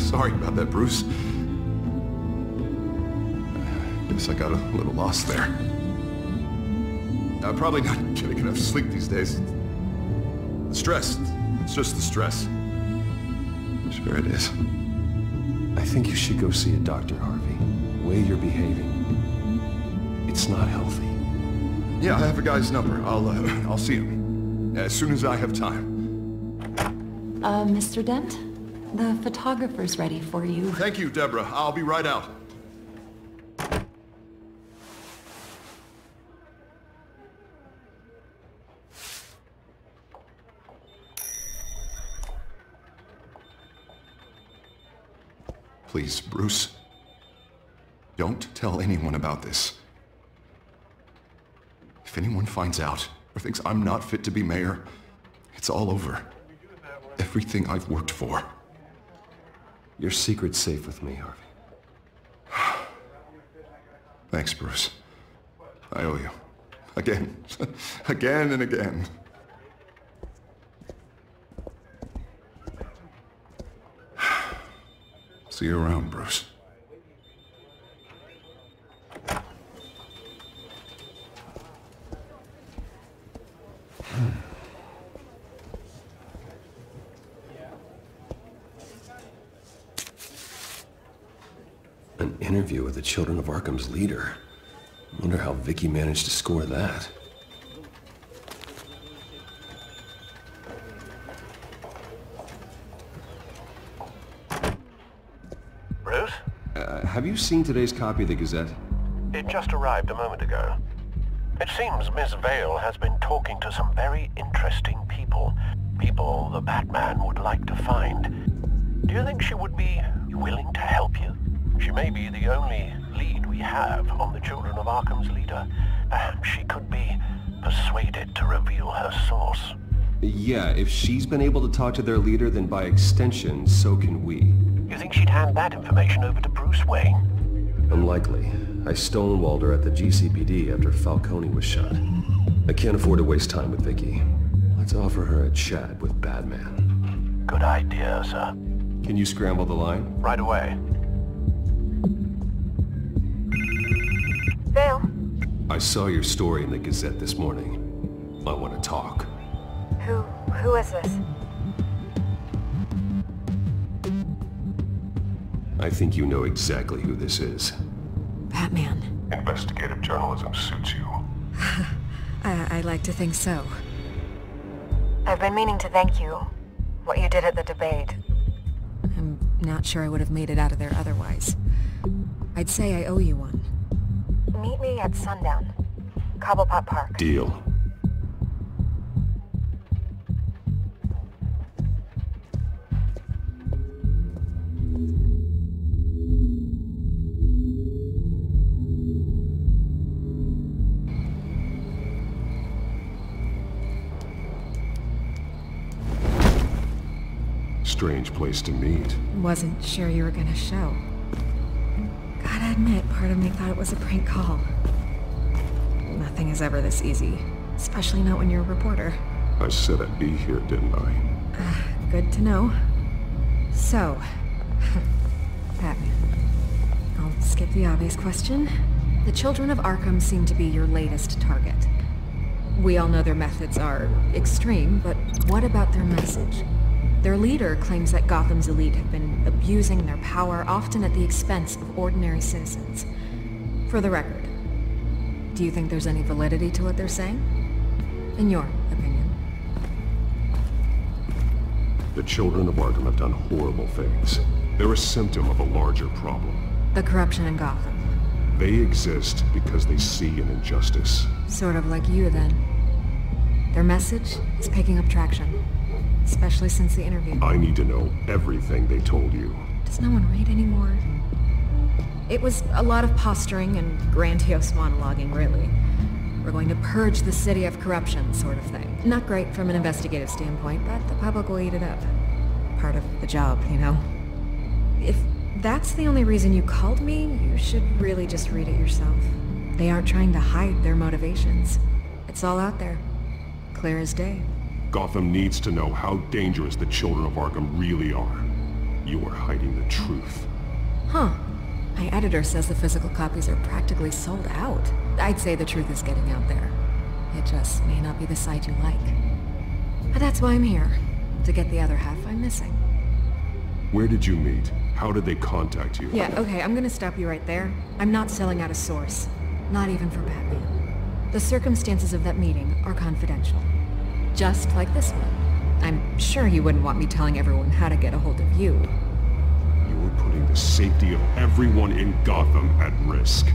Sorry about that, Bruce. Guess I got a little lost there. I'm probably not getting enough sleep these days. The stress. It's just the stress. Sure it is.
I think you should go see a doctor, Harvey. The way you're behaving. It's not healthy.
Yeah, I have a guy's number. I'll see him. As soon as I have time.
Mr. Dent? The photographer's ready for you.
Thank you, Deborah. I'll be right out. Please, Bruce. Don't tell anyone about this. If anyone finds out or thinks I'm not fit to be mayor, it's all over. Everything I've worked for.
Your secret's safe with me, Harvey.
Thanks, Bruce. I owe you. Again. Again and again. See you around, Bruce.
An interview with the Children of Arkham's leader. I wonder how Vikki managed to score that.
Bruce?
Have you seen today's copy of the Gazette?
It just arrived a moment ago. It seems Miss Vale has been talking to some very interesting people. People the Batman would like to find. Do you think she would be willing to help you? She may be the only lead we have on the Children of Arkham's leader. Perhaps she could be persuaded to reveal her source.
Yeah, if she's been able to talk to their leader, then by extension, so can we.
You think she'd hand that information over to Bruce Wayne?
Unlikely. I stonewalled her at the GCPD after Falcone was shot. I can't afford to waste time with Vikki. Let's offer her a chat with Batman.
Good idea, sir.
Can you scramble the line?
Right away.
Vale?
I saw your story in the Gazette this morning. I want to talk.
Who is this?
I think you know exactly who this is.
Batman.
Investigative journalism suits you.
I'd like to think so.
I've been meaning to thank you. What you did at the debate.
I'm not sure I would have made it out of there otherwise. I'd say I owe you one.
Meet me at sundown. Cobblepot Park.
Deal.
Strange place to meet.
Wasn't sure you were gonna show. Gotta admit, part of me thought it was a prank call. Nothing is ever this easy. Especially not when you're a reporter.
I said I'd be here, didn't I?
Good to know. So, Batman. I'll skip the obvious question. The Children of Arkham seem to be your latest target. We all know their methods are extreme, but what about their message? Their leader claims that Gotham's elite have been abusing their power, often at the expense of ordinary citizens. For the record, do you think there's any validity to what they're saying? In your opinion?
The Children of Arkham have done horrible things. They're a symptom of a larger problem.
The corruption in Gotham.
They exist because they see an injustice.
Sort of like you, then. Their message is picking up traction. Especially since the interview.
I need to know everything they told you.
Does no one read anymore? It was a lot of posturing and grandiose monologuing, really. We're going to purge the city of corruption, sort of thing. Not great from an investigative standpoint, but the public will eat it up. Part of the job, you know? If that's the only reason you called me, you should really just read it yourself. They aren't trying to hide their motivations. It's all out there. Clear as day.
Gotham needs to know how dangerous the Children of Arkham really are. You are hiding the truth.
Huh. My editor says the physical copies are practically sold out. I'd say the truth is getting out there. It just may not be the side you like. But that's why I'm here. To get the other half I'm missing.
Where did you meet? How did they contact you?
Yeah, okay, I'm gonna stop you right there. I'm not selling out a source. Not even for Batman. The circumstances of that meeting are confidential. Just like this one. I'm sure you wouldn't want me telling everyone how to get a hold of you.
You're putting the safety of everyone in Gotham at risk.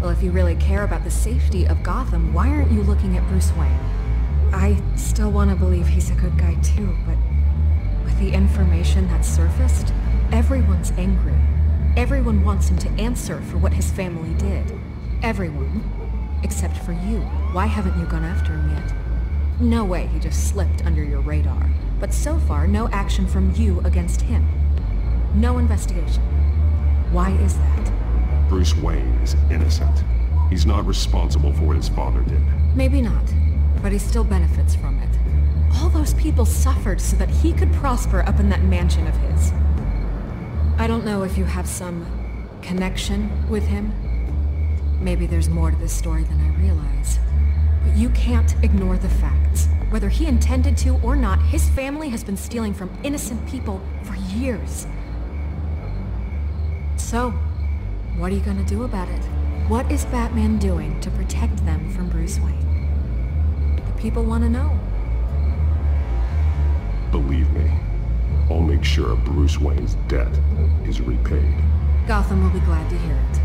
Well, if you really care about the safety of Gotham, why aren't you looking at Bruce Wayne? I still want to believe he's a good guy too, but with the information that's surfaced, everyone's angry. Everyone wants him to answer for what his family did. Everyone. Except for you. Why haven't you gone after him yet? No way he just slipped under your radar. But so far, no action from you against him. No investigation. Why is that?
Bruce Wayne is innocent. He's not responsible for what his father did.
Maybe not, but he still benefits from it. All those people suffered so that he could prosper up in that mansion of his. I don't know if you have some connection with him. Maybe there's more to this story than I realize. But you can't ignore the facts. Whether he intended to or not, his family has been stealing from innocent people for years. So, What are you gonna do about it? What is Batman doing to protect them from Bruce Wayne? The people want to know.
Believe me, I'll make sure Bruce Wayne's debt is repaid.
Gotham will be glad to hear it.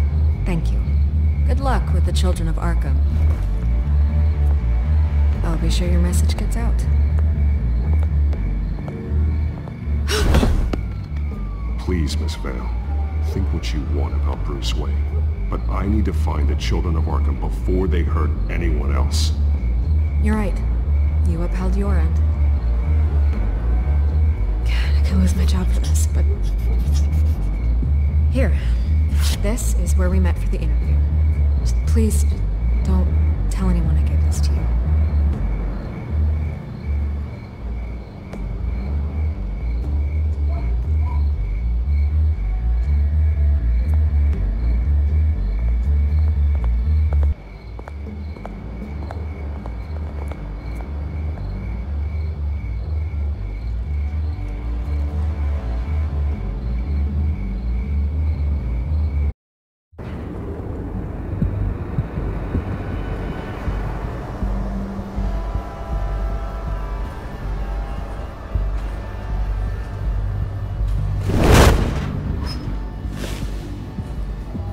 Thank you. Good luck with the children of Arkham. I'll be sure your message gets out.
Please, Miss Vale, think what you want about Bruce Wayne. But I need to find the children of Arkham before they hurt anyone else.
You're right. You upheld your end. God, I could lose my job for this, but... Here. This is where we met for the interview. Just please, don't tell anyone I gave this to you.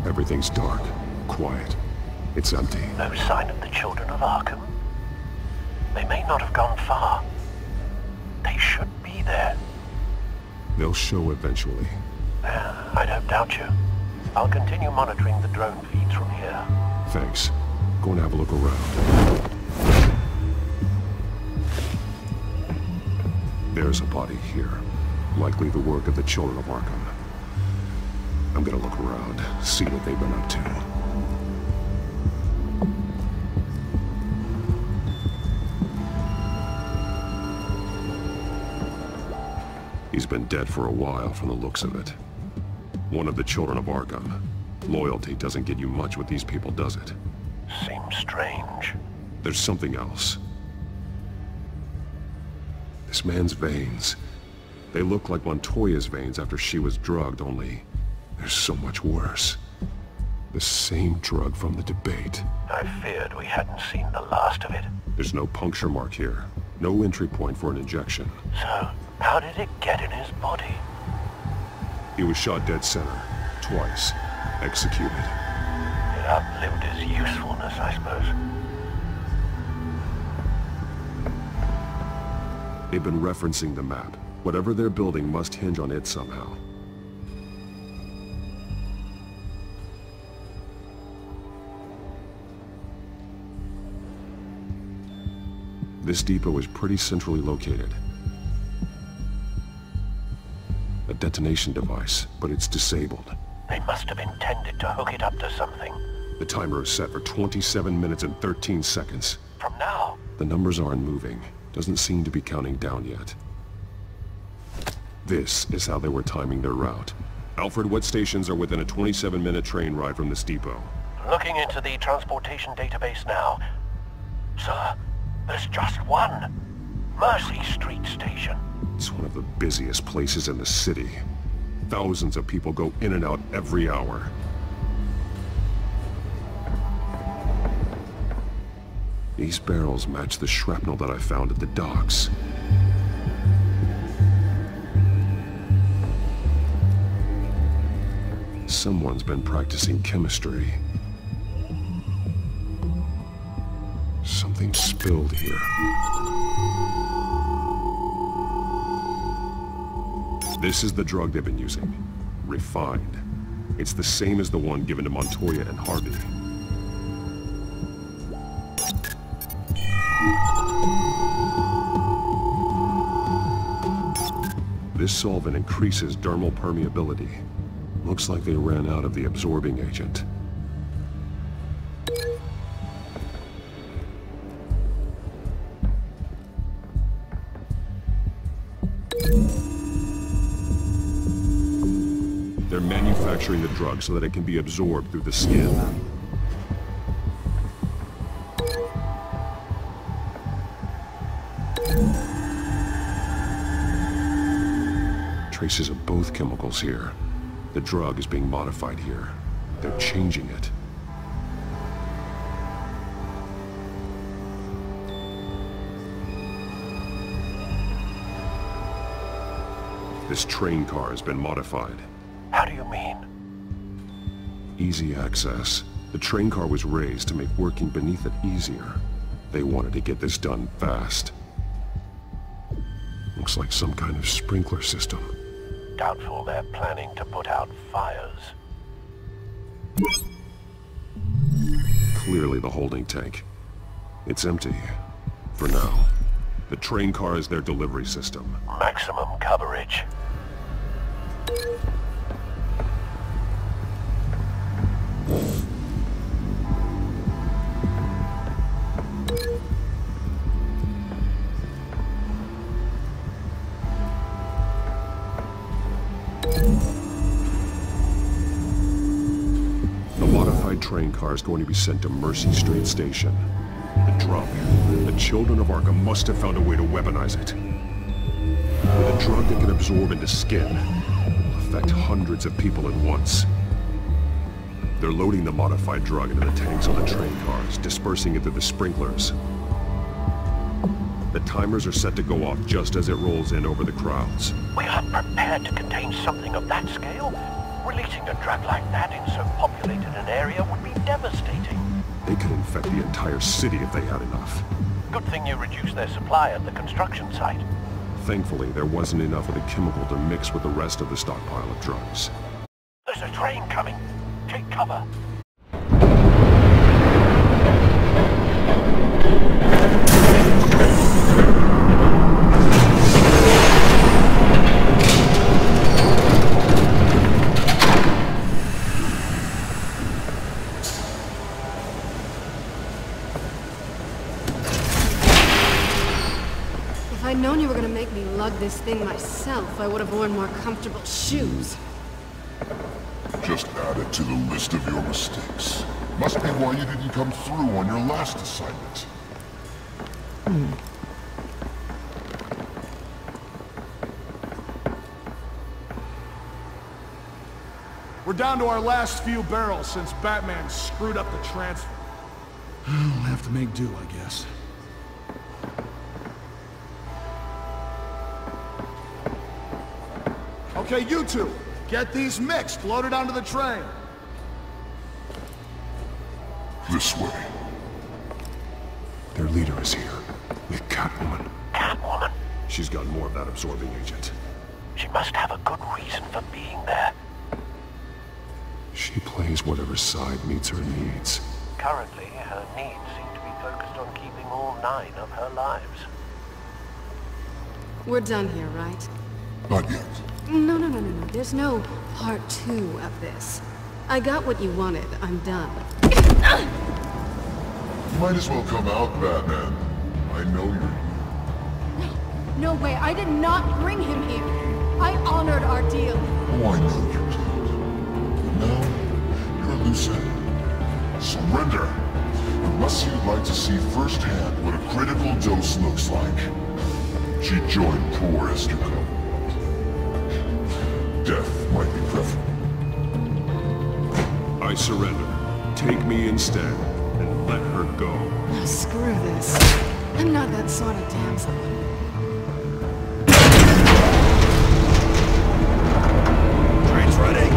Everything's dark, quiet. It's empty.
No sign of the children of Arkham. They may not have gone far. They should be there.
They'll show eventually.
I don't doubt you. I'll continue monitoring the drone feeds from here.
Thanks. Go and have a look around. There's a body here. Likely the work of the children of Arkham. I'm gonna look around, see what they've been up to. He's been dead for a while from the looks of it. One of the children of Arkham. Loyalty doesn't get you much with these people, does it?
Seems strange.
There's something else. This man's veins. They look like Montoya's veins after she was drugged, only they're so much worse. The same drug from the debate.
I feared we hadn't seen the last of it.
There's no puncture mark here. No entry point for an injection.
So, how did it get in his body?
He was shot dead center. Twice. Executed.
It outlived his usefulness, I suppose.
They've been referencing the map. Whatever they're building must hinge on it somehow. This depot is pretty centrally located. A detonation device, but it's disabled.
They must have intended to hook it up to something.
The timer is set for 27 minutes and 13 seconds.
From now?
The numbers aren't moving. Doesn't seem to be counting down yet. This is how they were timing their route. Alfred, what stations are within a 27-minute train ride from this depot?
Looking into the transportation database now. Sir, there's just one. Mercy Street Station.
It's one of the busiest places in the city. Thousands of people go in and out every hour. These barrels match the shrapnel that I found at the docks. Someone's been practicing chemistry. Something spilled here. This is the drug they've been using. Refined. It's the same as the one given to Montoya and Harvey. This solvent increases dermal permeability. Looks like they ran out of the absorbing agent. They're manufacturing the drug so that it can be absorbed through the skin. Traces of both chemicals here. The drug is being modified here. They're changing it. This train car has been modified.
How do you mean?
Easy access. The train car was raised to make working beneath it easier. They wanted to get this done fast. Looks like some kind of sprinkler system.
Doubtful they're planning to put out fires.
Clearly the holding tank. It's empty. For now. The train car is their delivery system.
Maximum coverage.
The modified train car is going to be sent to Mercy Street Station. The drug. The children of Arkham must have found a way to weaponize it. With a drug that can absorb into skin, it will affect hundreds of people at once. They're loading the modified drug into the tanks on the train cars, dispersing it through the sprinklers. The timers are set to go off just as it rolls in over the crowds.
We aren't prepared to contain something of that scale. Releasing a drug like that in so populated an area would be devastating.
They could infect the entire city if they had enough.
Good thing you reduced their supply at the construction site.
Thankfully, there wasn't enough of the chemical to mix with the rest of the stockpile of drugs.
There's a train coming. Take cover.
If I'd known you were gonna make me lug this thing myself, I would have worn more comfortable shoes.
Just add it to the list of your mistakes. Must be why you didn't come through on your last assignment.
We're down to our last few barrels since Batman screwed up the transfer. We'll have to make do, I guess. Okay, you two, get these mixed, loaded onto the train.
This way.
Their leader is here, with Catwoman.
Catwoman?
She's got more of that absorbing agent.
She must have a good reason for being there.
She plays whatever side meets her needs.
Currently, her needs seem to be focused on keeping all 9 of her lives.
We're done here, right?
Not yet.
No. There's no part 2 of this. I got what you wanted. I'm done.
Might as well come out, Batman. I know you're here.
No way. I did not bring him here. I honored our deal.
Oh, I know you did. But now, you're loose end. Surrender. Unless you'd like to see firsthand what a critical dose looks like. She joined poor Estuco. Death might be preferable.
I surrender. Take me instead, and let her go.
Oh, screw this. I'm not that sort of damsel.
Train's ready.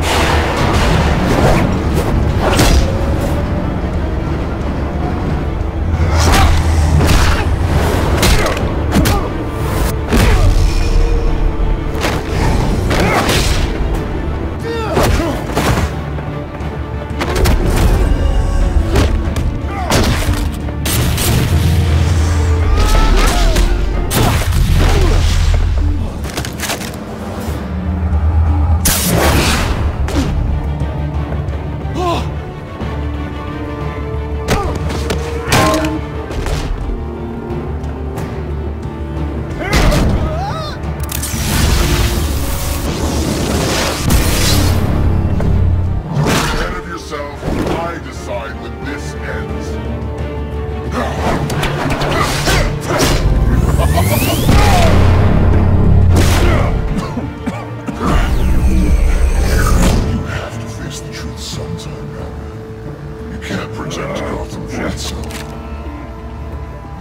protect Gotham for itself.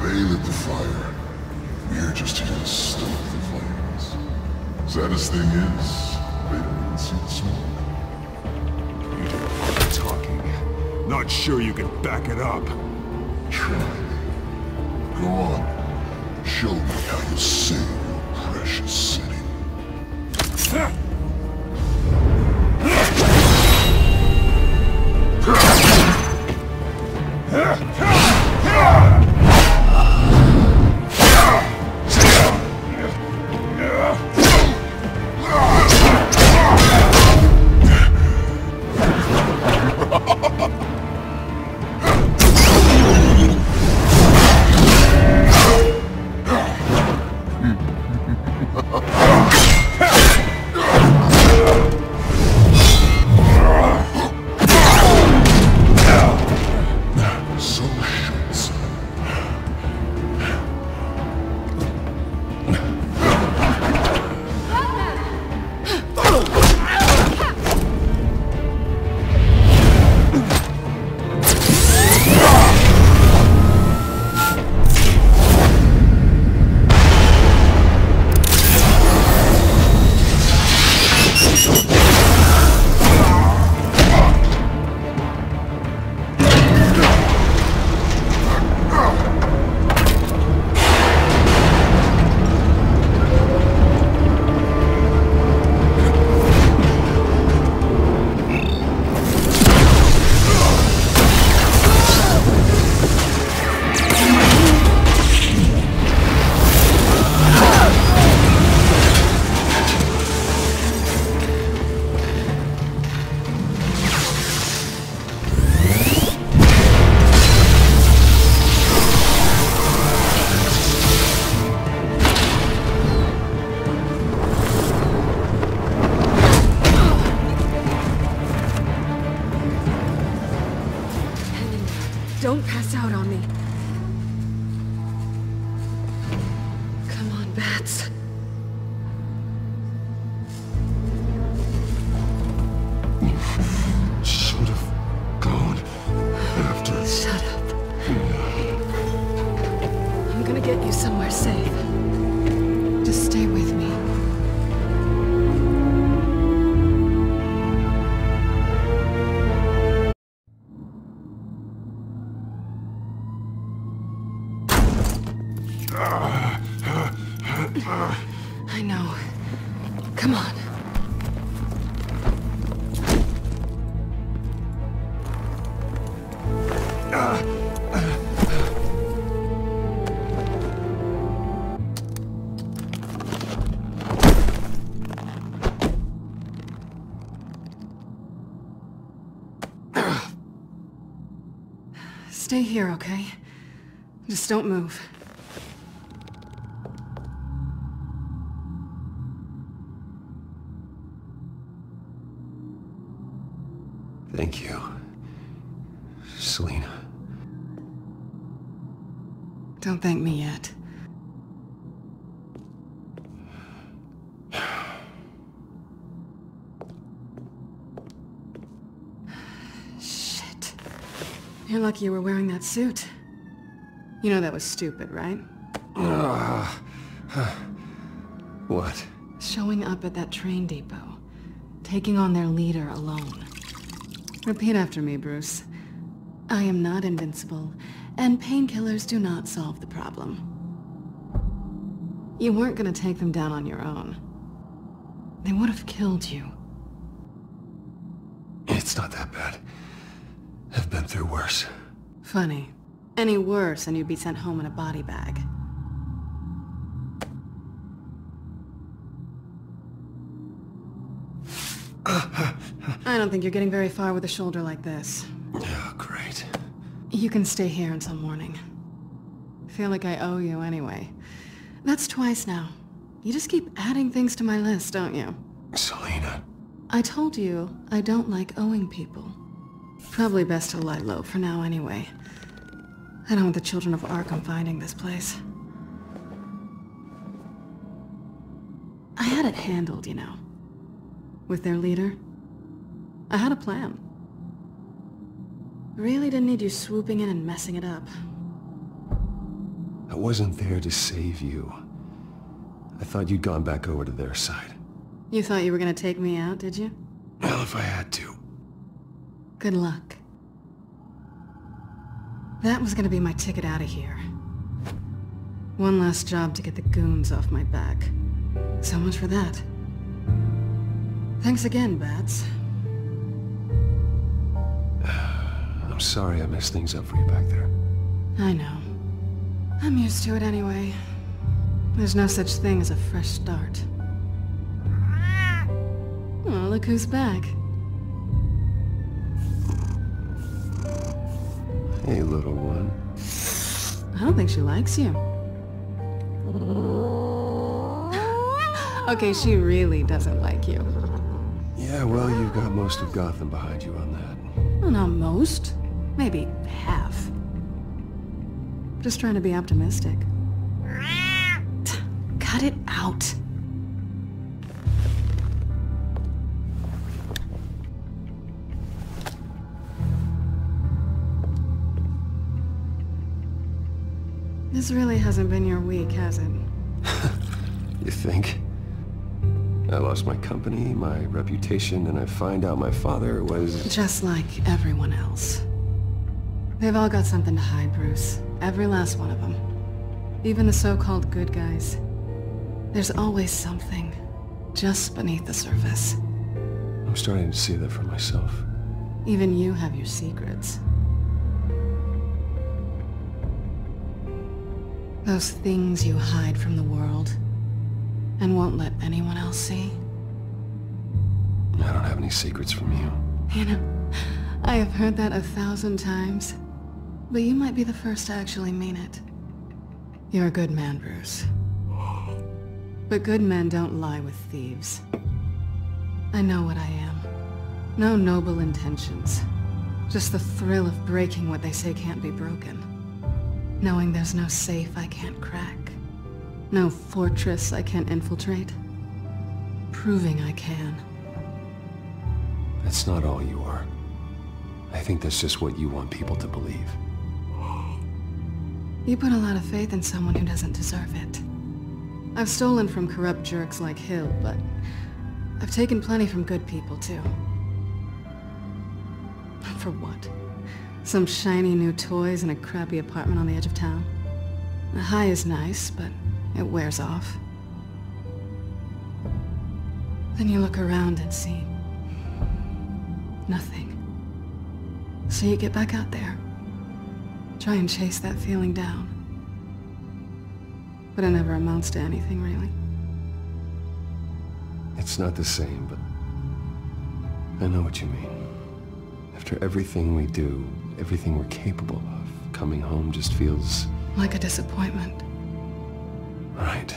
They lit the fire. We're just here to stoke the flames. Saddest thing is, they don't even see the smoke.
You do a lot of talking. Not sure you can back it up.
Try me. Go on. Show me how you save your precious city.
Don't pass out on me. Come on, Bats.
Should have gone after.
Shut up. I'm gonna get you somewhere safe. Just stay with me. I know. Come on. Stay here, okay? Just don't move.
Thank you, Selina.
Don't thank me yet. Shit. You're lucky you were wearing that suit. You know that was stupid, right?
What?
Showing up at that train depot. Taking on their leader alone. Repeat after me, Bruce. I am not invincible, and painkillers do not solve the problem. You weren't gonna take them down on your own. They would have killed you.
It's not that bad. I've been through worse.
Funny. Any worse and you'd be sent home in a body bag. I don't think you're getting very far with a shoulder like this.
Oh, great.
You can stay here until morning. Feel like I owe you anyway. That's twice now. You just keep adding things to my list, don't you?
Selina.
I told you I don't like owing people. Probably best to lie low for now anyway. I don't want the children of Arkham finding this place. I had it handled, you know. With their leader. I had a plan. Really didn't need you swooping in and messing it up.
I wasn't there to save you. I thought you'd gone back over to their side.
You thought you were gonna take me out, did you?
Well, if I had to.
Good luck. That was gonna be my ticket out of here. One last job to get the goons off my back. So much for that. Thanks again, Bats.
I'm sorry I messed things up for you back there.
I know. I'm used to it anyway. There's no such thing as a fresh start. Oh, look who's back.
Hey, little one.
I don't think she likes you. Okay, she really doesn't like you.
Yeah, well, you've got most of Gotham behind you on that.
Well, not most. Maybe half. Just trying to be optimistic. Cut it out. This really hasn't been your week, has it?
You think? I lost my company, my reputation, and I find out my father was...
Just like everyone else. They've all got something to hide, Bruce. Every last one of them. Even the so-called good guys. There's always something just beneath the surface.
I'm starting to see that for myself.
Even you have your secrets. Those things you hide from the world and won't let anyone else see.
I don't have any secrets from you.
You know, I have heard that 1,000 times, but you might be the first to actually mean it. You're a good man, Bruce. But good men don't lie with thieves. I know what I am. No noble intentions. Just the thrill of breaking what they say can't be broken. Knowing there's no safe I can't crack. No fortress I can't infiltrate. Proving I can.
That's not all you are. I think that's just what you want people to believe.
You put a lot of faith in someone who doesn't deserve it. I've stolen from corrupt jerks like Hill, but I've taken plenty from good people, too. For what? Some shiny new toys in a crappy apartment on the edge of town? The high is nice, but it wears off. Then you look around and see nothing. So you get back out there. Try and chase that feeling down. But it never amounts to anything, really.
It's not the same, but I know what you mean. After everything we do, everything we're capable of, coming home just feels...
like a disappointment.
Right.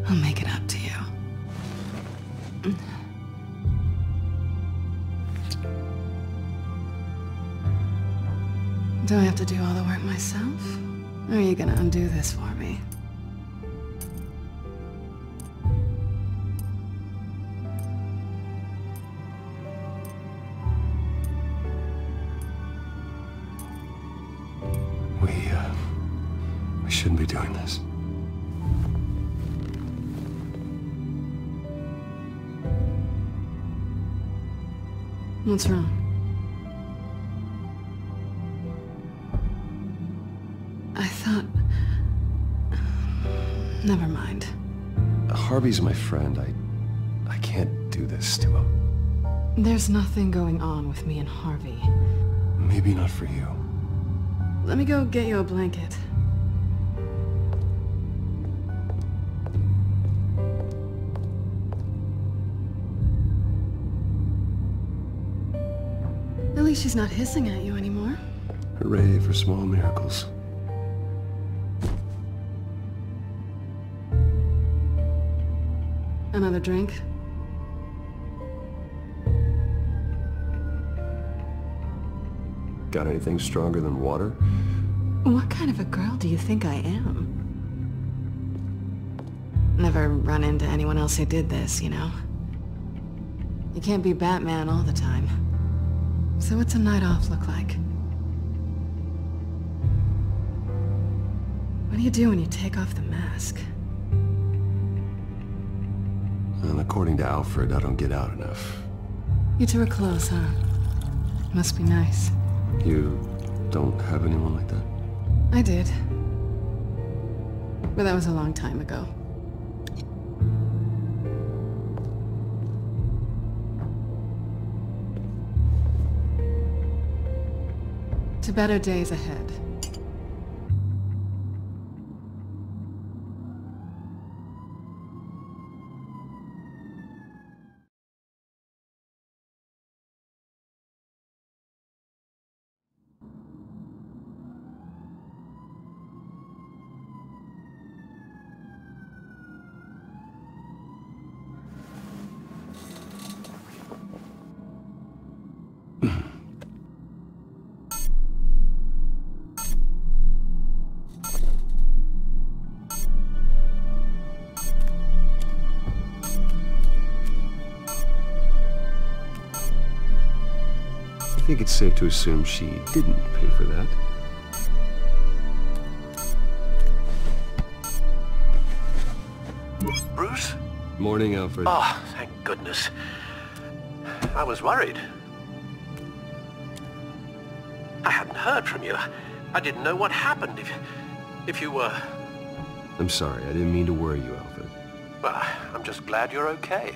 I'll make it up to you. Do I have to do all the work myself? Or are you gonna undo this for me?
We shouldn't be doing this.
What's wrong? I thought... Never mind.
Harvey's my friend. I this to him.
There's nothing going on with me and Harvey.
Maybe not for you.
Let me go get you a blanket. At least she's not hissing at you anymore.
Hooray for small miracles.
Another drink?
Got anything stronger than water?
What kind of a girl do you think I am? Never run into anyone else who did this, you know? You can't be Batman all the time. So what's a night off look like? What do you do when you take off the mask?
Well, according to Alfred, I don't get out enough.
You two are close, huh? Must be nice.
You don't have anyone like that?
I did. But that was a long time ago. To better days ahead.
I think it's safe to assume she didn't pay for that.
Bruce?
Morning, Alfred.
Oh, thank goodness. I was worried. I hadn't heard from you. I didn't know what happened if you were...
I'm sorry, I didn't mean to worry you, Alfred.
Well, I'm just glad you're okay.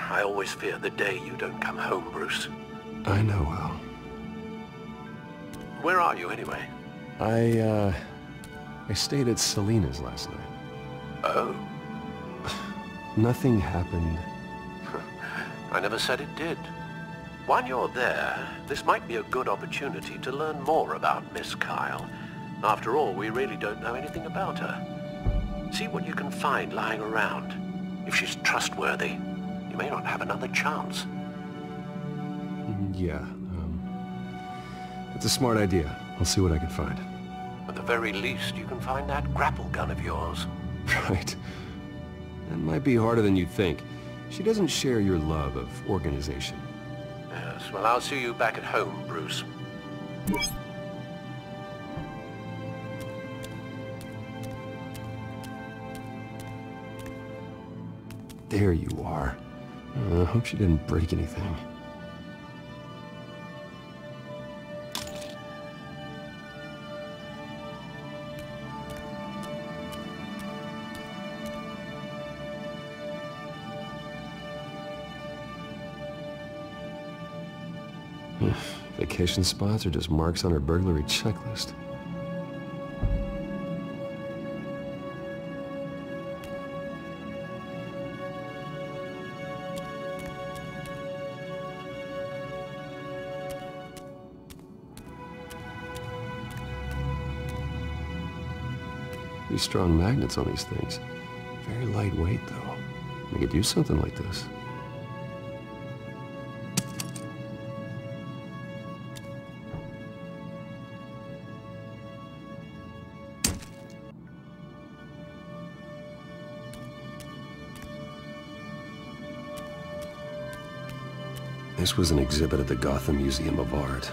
I always fear the day you don't come home, Bruce.
I know, Al.
Where are you, anyway?
I stayed at Selina's last night.
Oh?
Nothing happened.
I never said it did. While you're there, this might be a good opportunity to learn more about Miss Kyle. After all, we really don't know anything about her. See what you can find lying around. If she's trustworthy, you may not have another chance.
Yeah, it's a smart idea. I'll see what I can find.
At the very least, you can find that grapple gun of yours.
Right. That might be harder than you'd think. She doesn't share your love of organization.
Yes, well, I'll see you back at home, Bruce.
There you are. I hope she didn't break anything. Vacation spots are just marks on her burglary checklist. Pretty strong magnets on these things. Very lightweight, though. They could use something like this. This was an exhibit at the Gotham Museum of Art.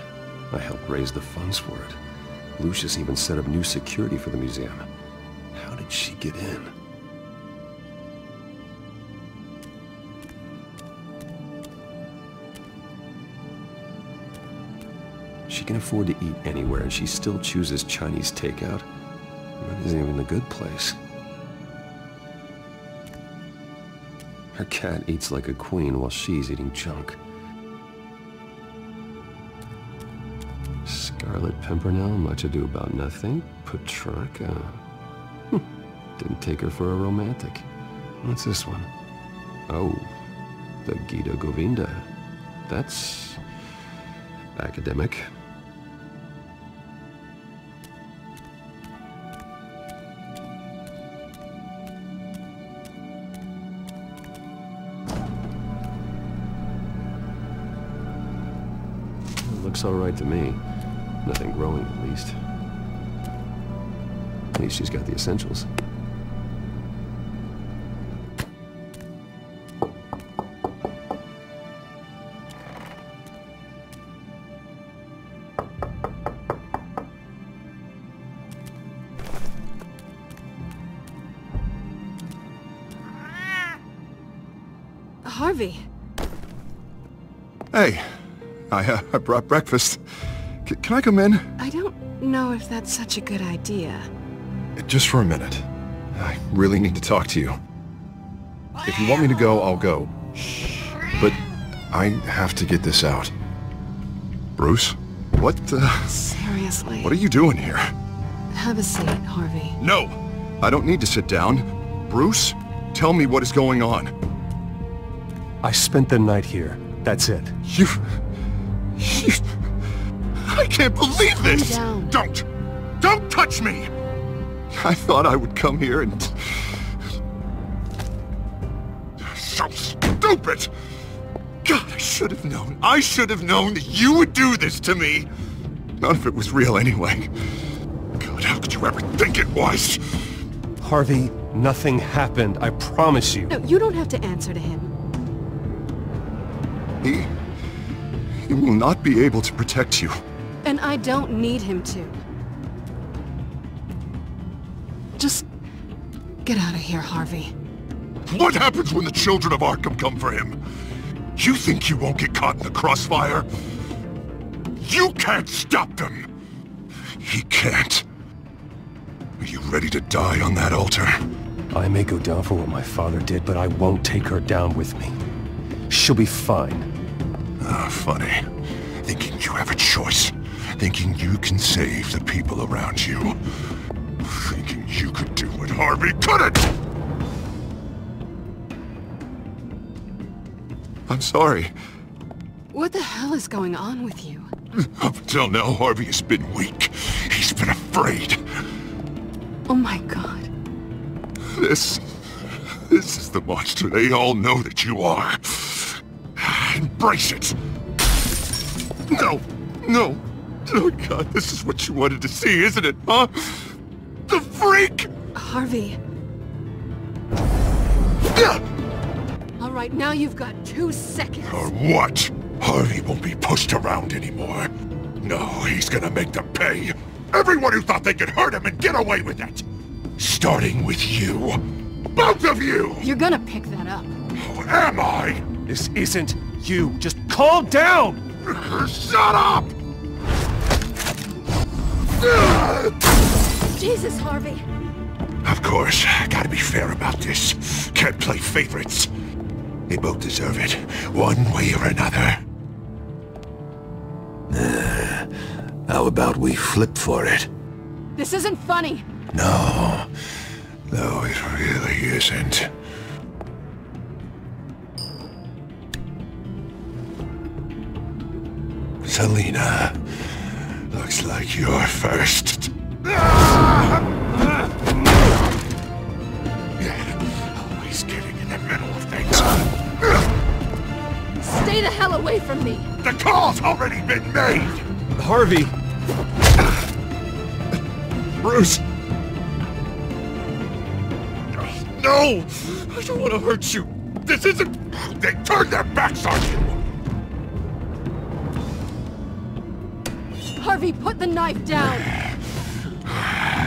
I helped raise the funds for it. Lucius even set up new security for the museum. How did she get in? She can afford to eat anywhere, and she still chooses Chinese takeout. That isn't even a good place. Her cat eats like a queen while she's eating junk. Scarlet Pimpernel, much ado about nothing. Petrarca. Didn't take her for a romantic. What's this one? Oh, the Gita Govinda. That's academic. Looks all right to me. Nothing growing, at least. At least she's got the essentials.
Harvey.
Hey, I brought breakfast. Can I come in?
I don't know if that's such a good idea.
Just for a minute. I really need to talk to you. If you want me to go, I'll go. But I have to get this out. Bruce? What the...
Seriously.
What are you doing here?
Have a seat, Harvey.
No! I don't need to sit down. Bruce, tell me what is going on.
I spent the night here. That's it.
You... I can't believe this!
Calm down.
Don't touch me! I thought I would come here and... So stupid! God, I should have known. I should have known that you would do this to me! None of it was real anyway. God, how could you ever think it was?
Harvey, nothing happened. I promise you.
No, you don't have to answer to him.
He will not be able to protect you.
And I don't need him to. Just get out of here, Harvey.
What happens when the children of Arkham come for him? You think you won't get caught in the crossfire? You can't stop them! He can't. Are you ready to die on that altar?
I may go down for what my father did, but I won't take her down with me. She'll be fine.
Ah, funny. Thinking you have a choice. Thinking you can save the people around you. Thinking you could do what Harvey couldn't! I'm sorry.
What the hell is going on with you?
Up until now, Harvey has been weak. He's been afraid.
Oh my God.
This is the monster they all know that you are. Embrace it. No. Oh God, this is what you wanted to see, isn't it, huh? The freak!
Harvey. All right, now you've got 2 seconds.
Or what? Harvey won't be pushed around anymore. No, he's gonna make them pay. Everyone who thought they could hurt him and get away with it. Starting with you. Both of you!
You're gonna pick that up.
Who am I?
This isn't you. Just calm down!
Shut up!
Jesus, Harvey.
Of course, gotta be fair about this. Can't play favorites. They both deserve it, one way or another. How about we flip for it?
This isn't funny.
No, it really isn't. Selina, looks like you're first. Always getting in the middle of things.
Stay the hell away from me.
The call's already been made!
Harvey!
Bruce! No! I don't want to hurt you! This isn't... They turned their backs on you!
Harvey, put the knife down!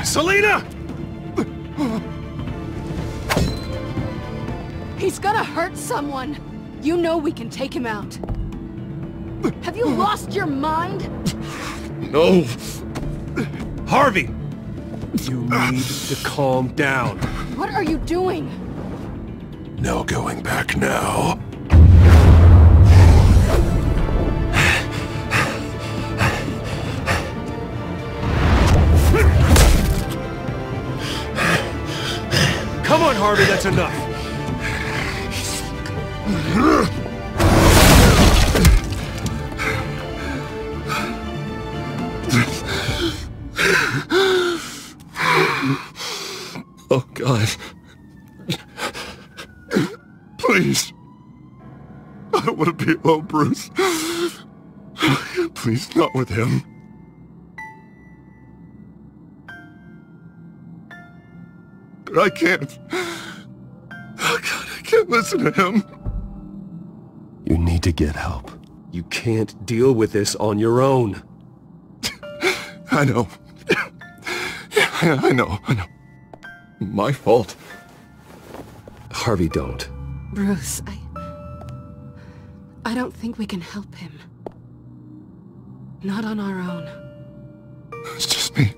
Selina!
He's gonna hurt someone! You know we can take him out. Have you lost your mind?
No!
Harvey! You need to calm down.
What are you doing?
No going back now.
Come on, Harvey, that's enough.
Oh, God. Please. I don't want to be alone, Bruce. Please, not with him. But I can't. Oh, God, I can't listen to him.
You need to get help. You can't deal with this on your own.
I know. Yeah, I know. My fault.
Harvey, don't.
Bruce, I don't think we can help him. Not on our own.
It's just me.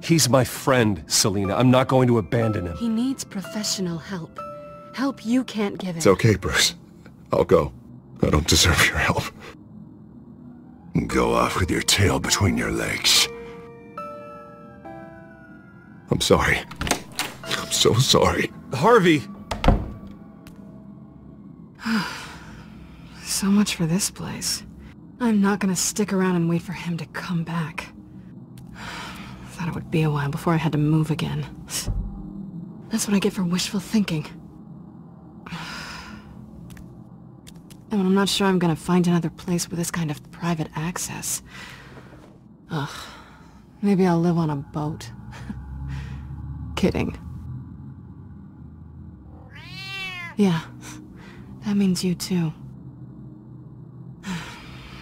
He's my friend, Selina. I'm not going to abandon him.
He needs professional help. Help you can't give him.
It's okay, Bruce. I'll go. I don't deserve your help. Go off with your tail between your legs. I'm sorry. I'm so sorry.
Harvey!
So much for this place. I'm not gonna stick around and wait for him to come back. Thought it would be a while before I had to move again. That's what I get for wishful thinking. And I'm not sure I'm gonna find another place with this kind of private access. Ugh. Maybe I'll live on a boat. Kidding. Yeah. That means you too.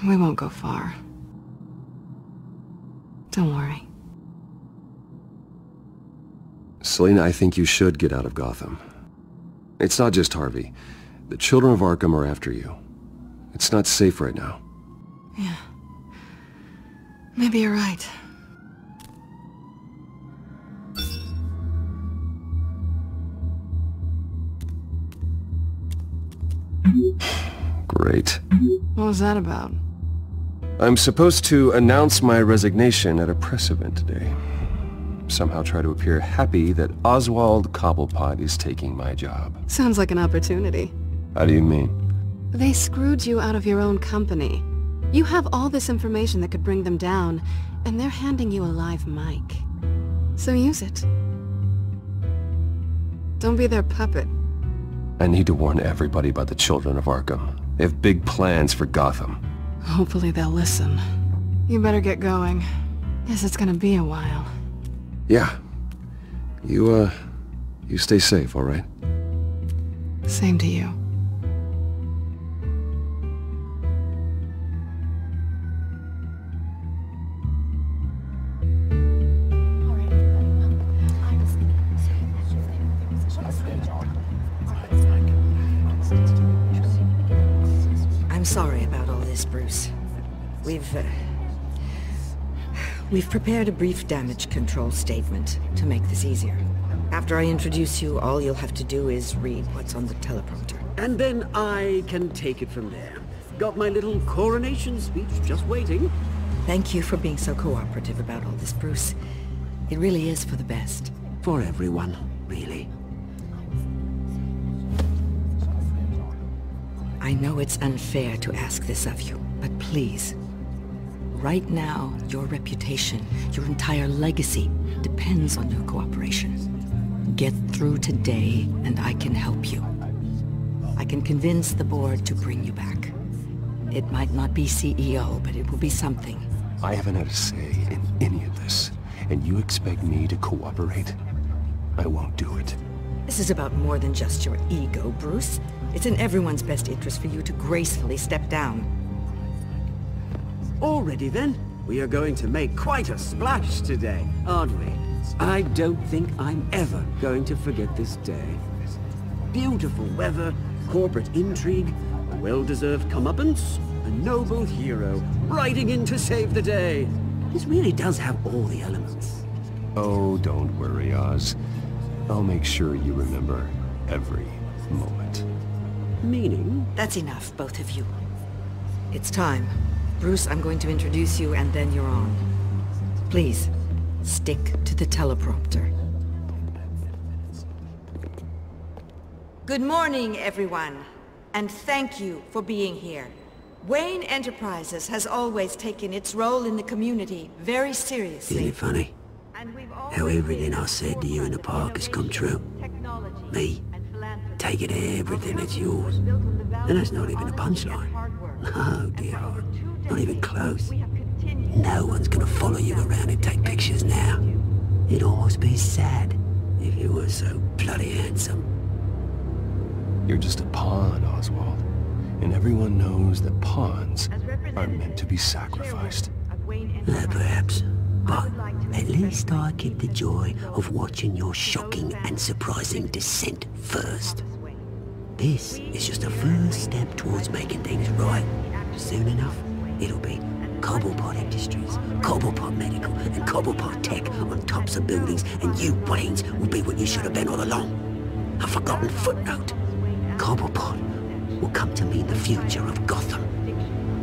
We won't go far. Don't worry.
Selina, I think you should get out of Gotham. It's not just Harvey. The children of Arkham are after you. It's not safe right now.
Yeah. Maybe you're right.
Great.
What was that about?
I'm supposed to announce my resignation at a press event today. Somehow try to appear happy that Oswald Cobblepot is taking my job.
Sounds like an opportunity.
How do you mean?
They screwed you out of your own company. You have all this information that could bring them down, and they're handing you a live mic. So use it. Don't be their puppet.
I need to warn everybody about the children of Arkham. They have big plans for Gotham.
Hopefully they'll listen. You better get going. Guess it's gonna be a while.
Yeah. You stay safe, all right?
Same to you.
I'm sorry about all this, Bruce. We've prepared a brief damage control statement to make this easier. After I introduce you, all you'll have to do is read what's on the teleprompter.
And then I can take it from there. Got my little coronation speech just waiting.
Thank you for being so cooperative about all this, Bruce. It really is for the best.
For everyone, really.
I know it's unfair to ask this of you, but please. Right now, your reputation, your entire legacy, depends on your cooperation. Get through today, and I can help you. I can convince the board to bring you back. It might not be CEO, but it will be something.
I haven't had a say in any of this, and you expect me to cooperate? I won't do it.
This is about more than just your ego, Bruce. It's in everyone's best interest for you to gracefully step down.
Already then, we are going to make quite a splash today, aren't we? I don't think I'm ever going to forget this day. Beautiful weather, corporate intrigue, a well-deserved comeuppance, a noble hero riding in to save the day. This really does have all the elements.
Oh, don't worry, Oz. I'll make sure you remember every moment.
Meaning?
That's enough, both of you. It's time. Bruce, I'm going to introduce you and then you're on. Please, stick to the teleprompter. Good morning, everyone. And thank you for being here. Wayne Enterprises has always taken its role in the community very seriously.
Isn't it funny? How everything I said to you in the park has come true. Me, taking everything that's yours. And that's not even a punchline. No, dear heart. Not even close. No one's gonna follow you around and take pictures now. It'd almost be sad if you were so bloody handsome.
You're just a pawn, Oswald. And everyone knows that pawns are meant to be sacrificed.
Perhaps. But at least I get the joy of watching your shocking and surprising descent first. This is just a first step towards making things right. Soon enough, it'll be Cobblepot Industries, Cobblepot Medical, and Cobblepot Tech on tops of buildings, and you, Waynes, will be what you should have been all along. A forgotten footnote. Cobblepot will come to mean the future of Gotham.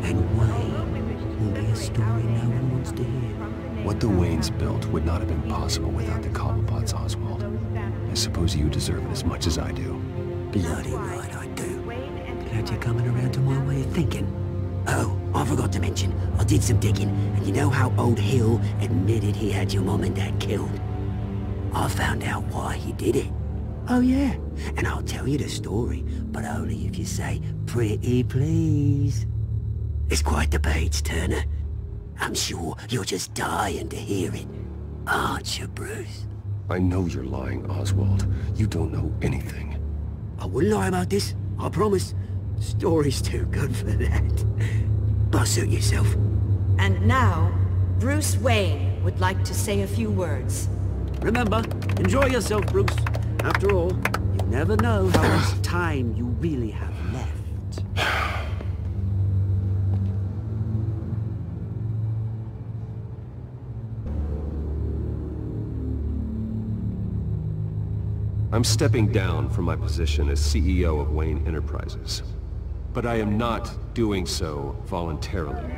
And Wayne will be a story no one wants to hear.
What the Waynes built would not have been possible without the Cobblepots, Oswald. I suppose you deserve it as much as I do.
Bloody right I do. Glad you're coming around to my way of thinking. Oh, I forgot to mention, I did some digging, and you know how old Hill admitted he had your mom and dad killed? I found out why he did it. Oh yeah, and I'll tell you the story, but only if you say, pretty please. It's quite the page, Turner. I'm sure you're just dying to hear it. Aren't you, Bruce?
I know you're lying, Oswald. You don't know anything.
I wouldn't lie about this, I promise. Story's too good for that. But suit yourself.
And now, Bruce Wayne would like to say a few words.
Remember, enjoy yourself, Bruce. After all, you never know how much time you really have left.
I'm stepping down from my position as CEO of Wayne Enterprises. But I am not doing so voluntarily.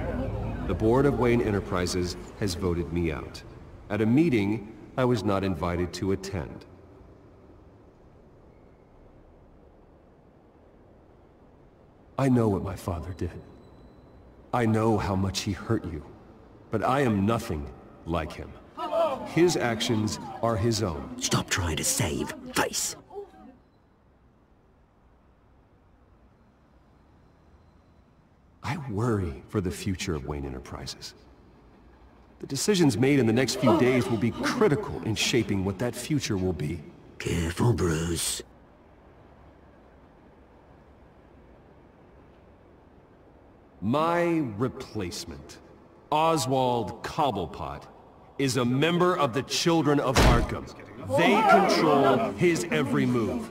The board of Wayne Enterprises has voted me out. At a meeting I was not invited to attend. I know what my father did. I know how much he hurt you. But I am nothing like him. His actions are his own.
Stop trying to save face.
I worry for the future of Wayne Enterprises. The decisions made in the next few days will be critical in shaping what that future will be.
Careful, Bruce.
My replacement, Oswald Cobblepot, is a member of the Children of Arkham. They control his every move.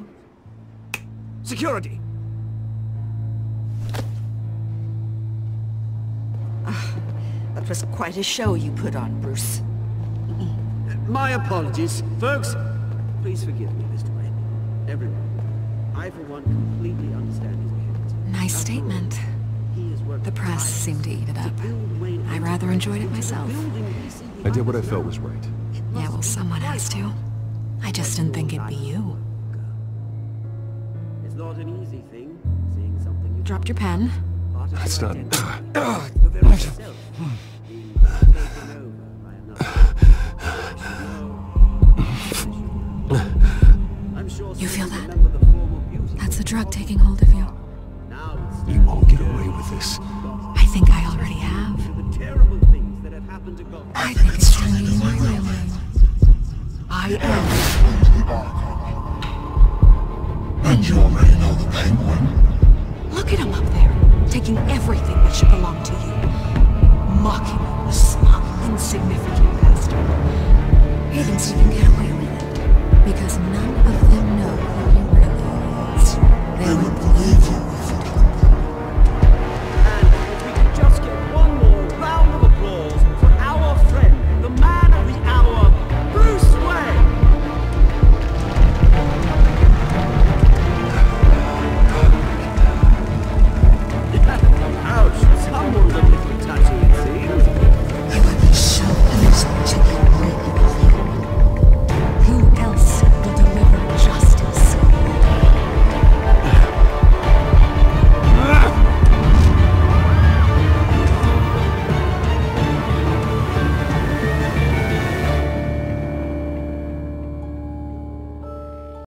Security!
That was quite a show you put on, Bruce.
My apologies, folks. Please forgive me, Mr. Wayne. Everyone. I, for one, completely understand his behavior.
Nice statement. The press seemed to eat it up. I rather enjoyed it myself.
I did what I felt was right.
Yeah, well, someone has to. I just didn't think it'd be you.
It's not an easy thing, seeing something you
dropped your pen.
That's not...
You feel that? That's the drug taking hold of you.
You won't get away with this.
I think I already have. I think it's time you knew my real name. I am...
And you already know the Penguin.
Look at him up there, taking everything that should belong to you. Mocking you, the smug, insignificant bastard. He thinks he can get away with it, because none of them know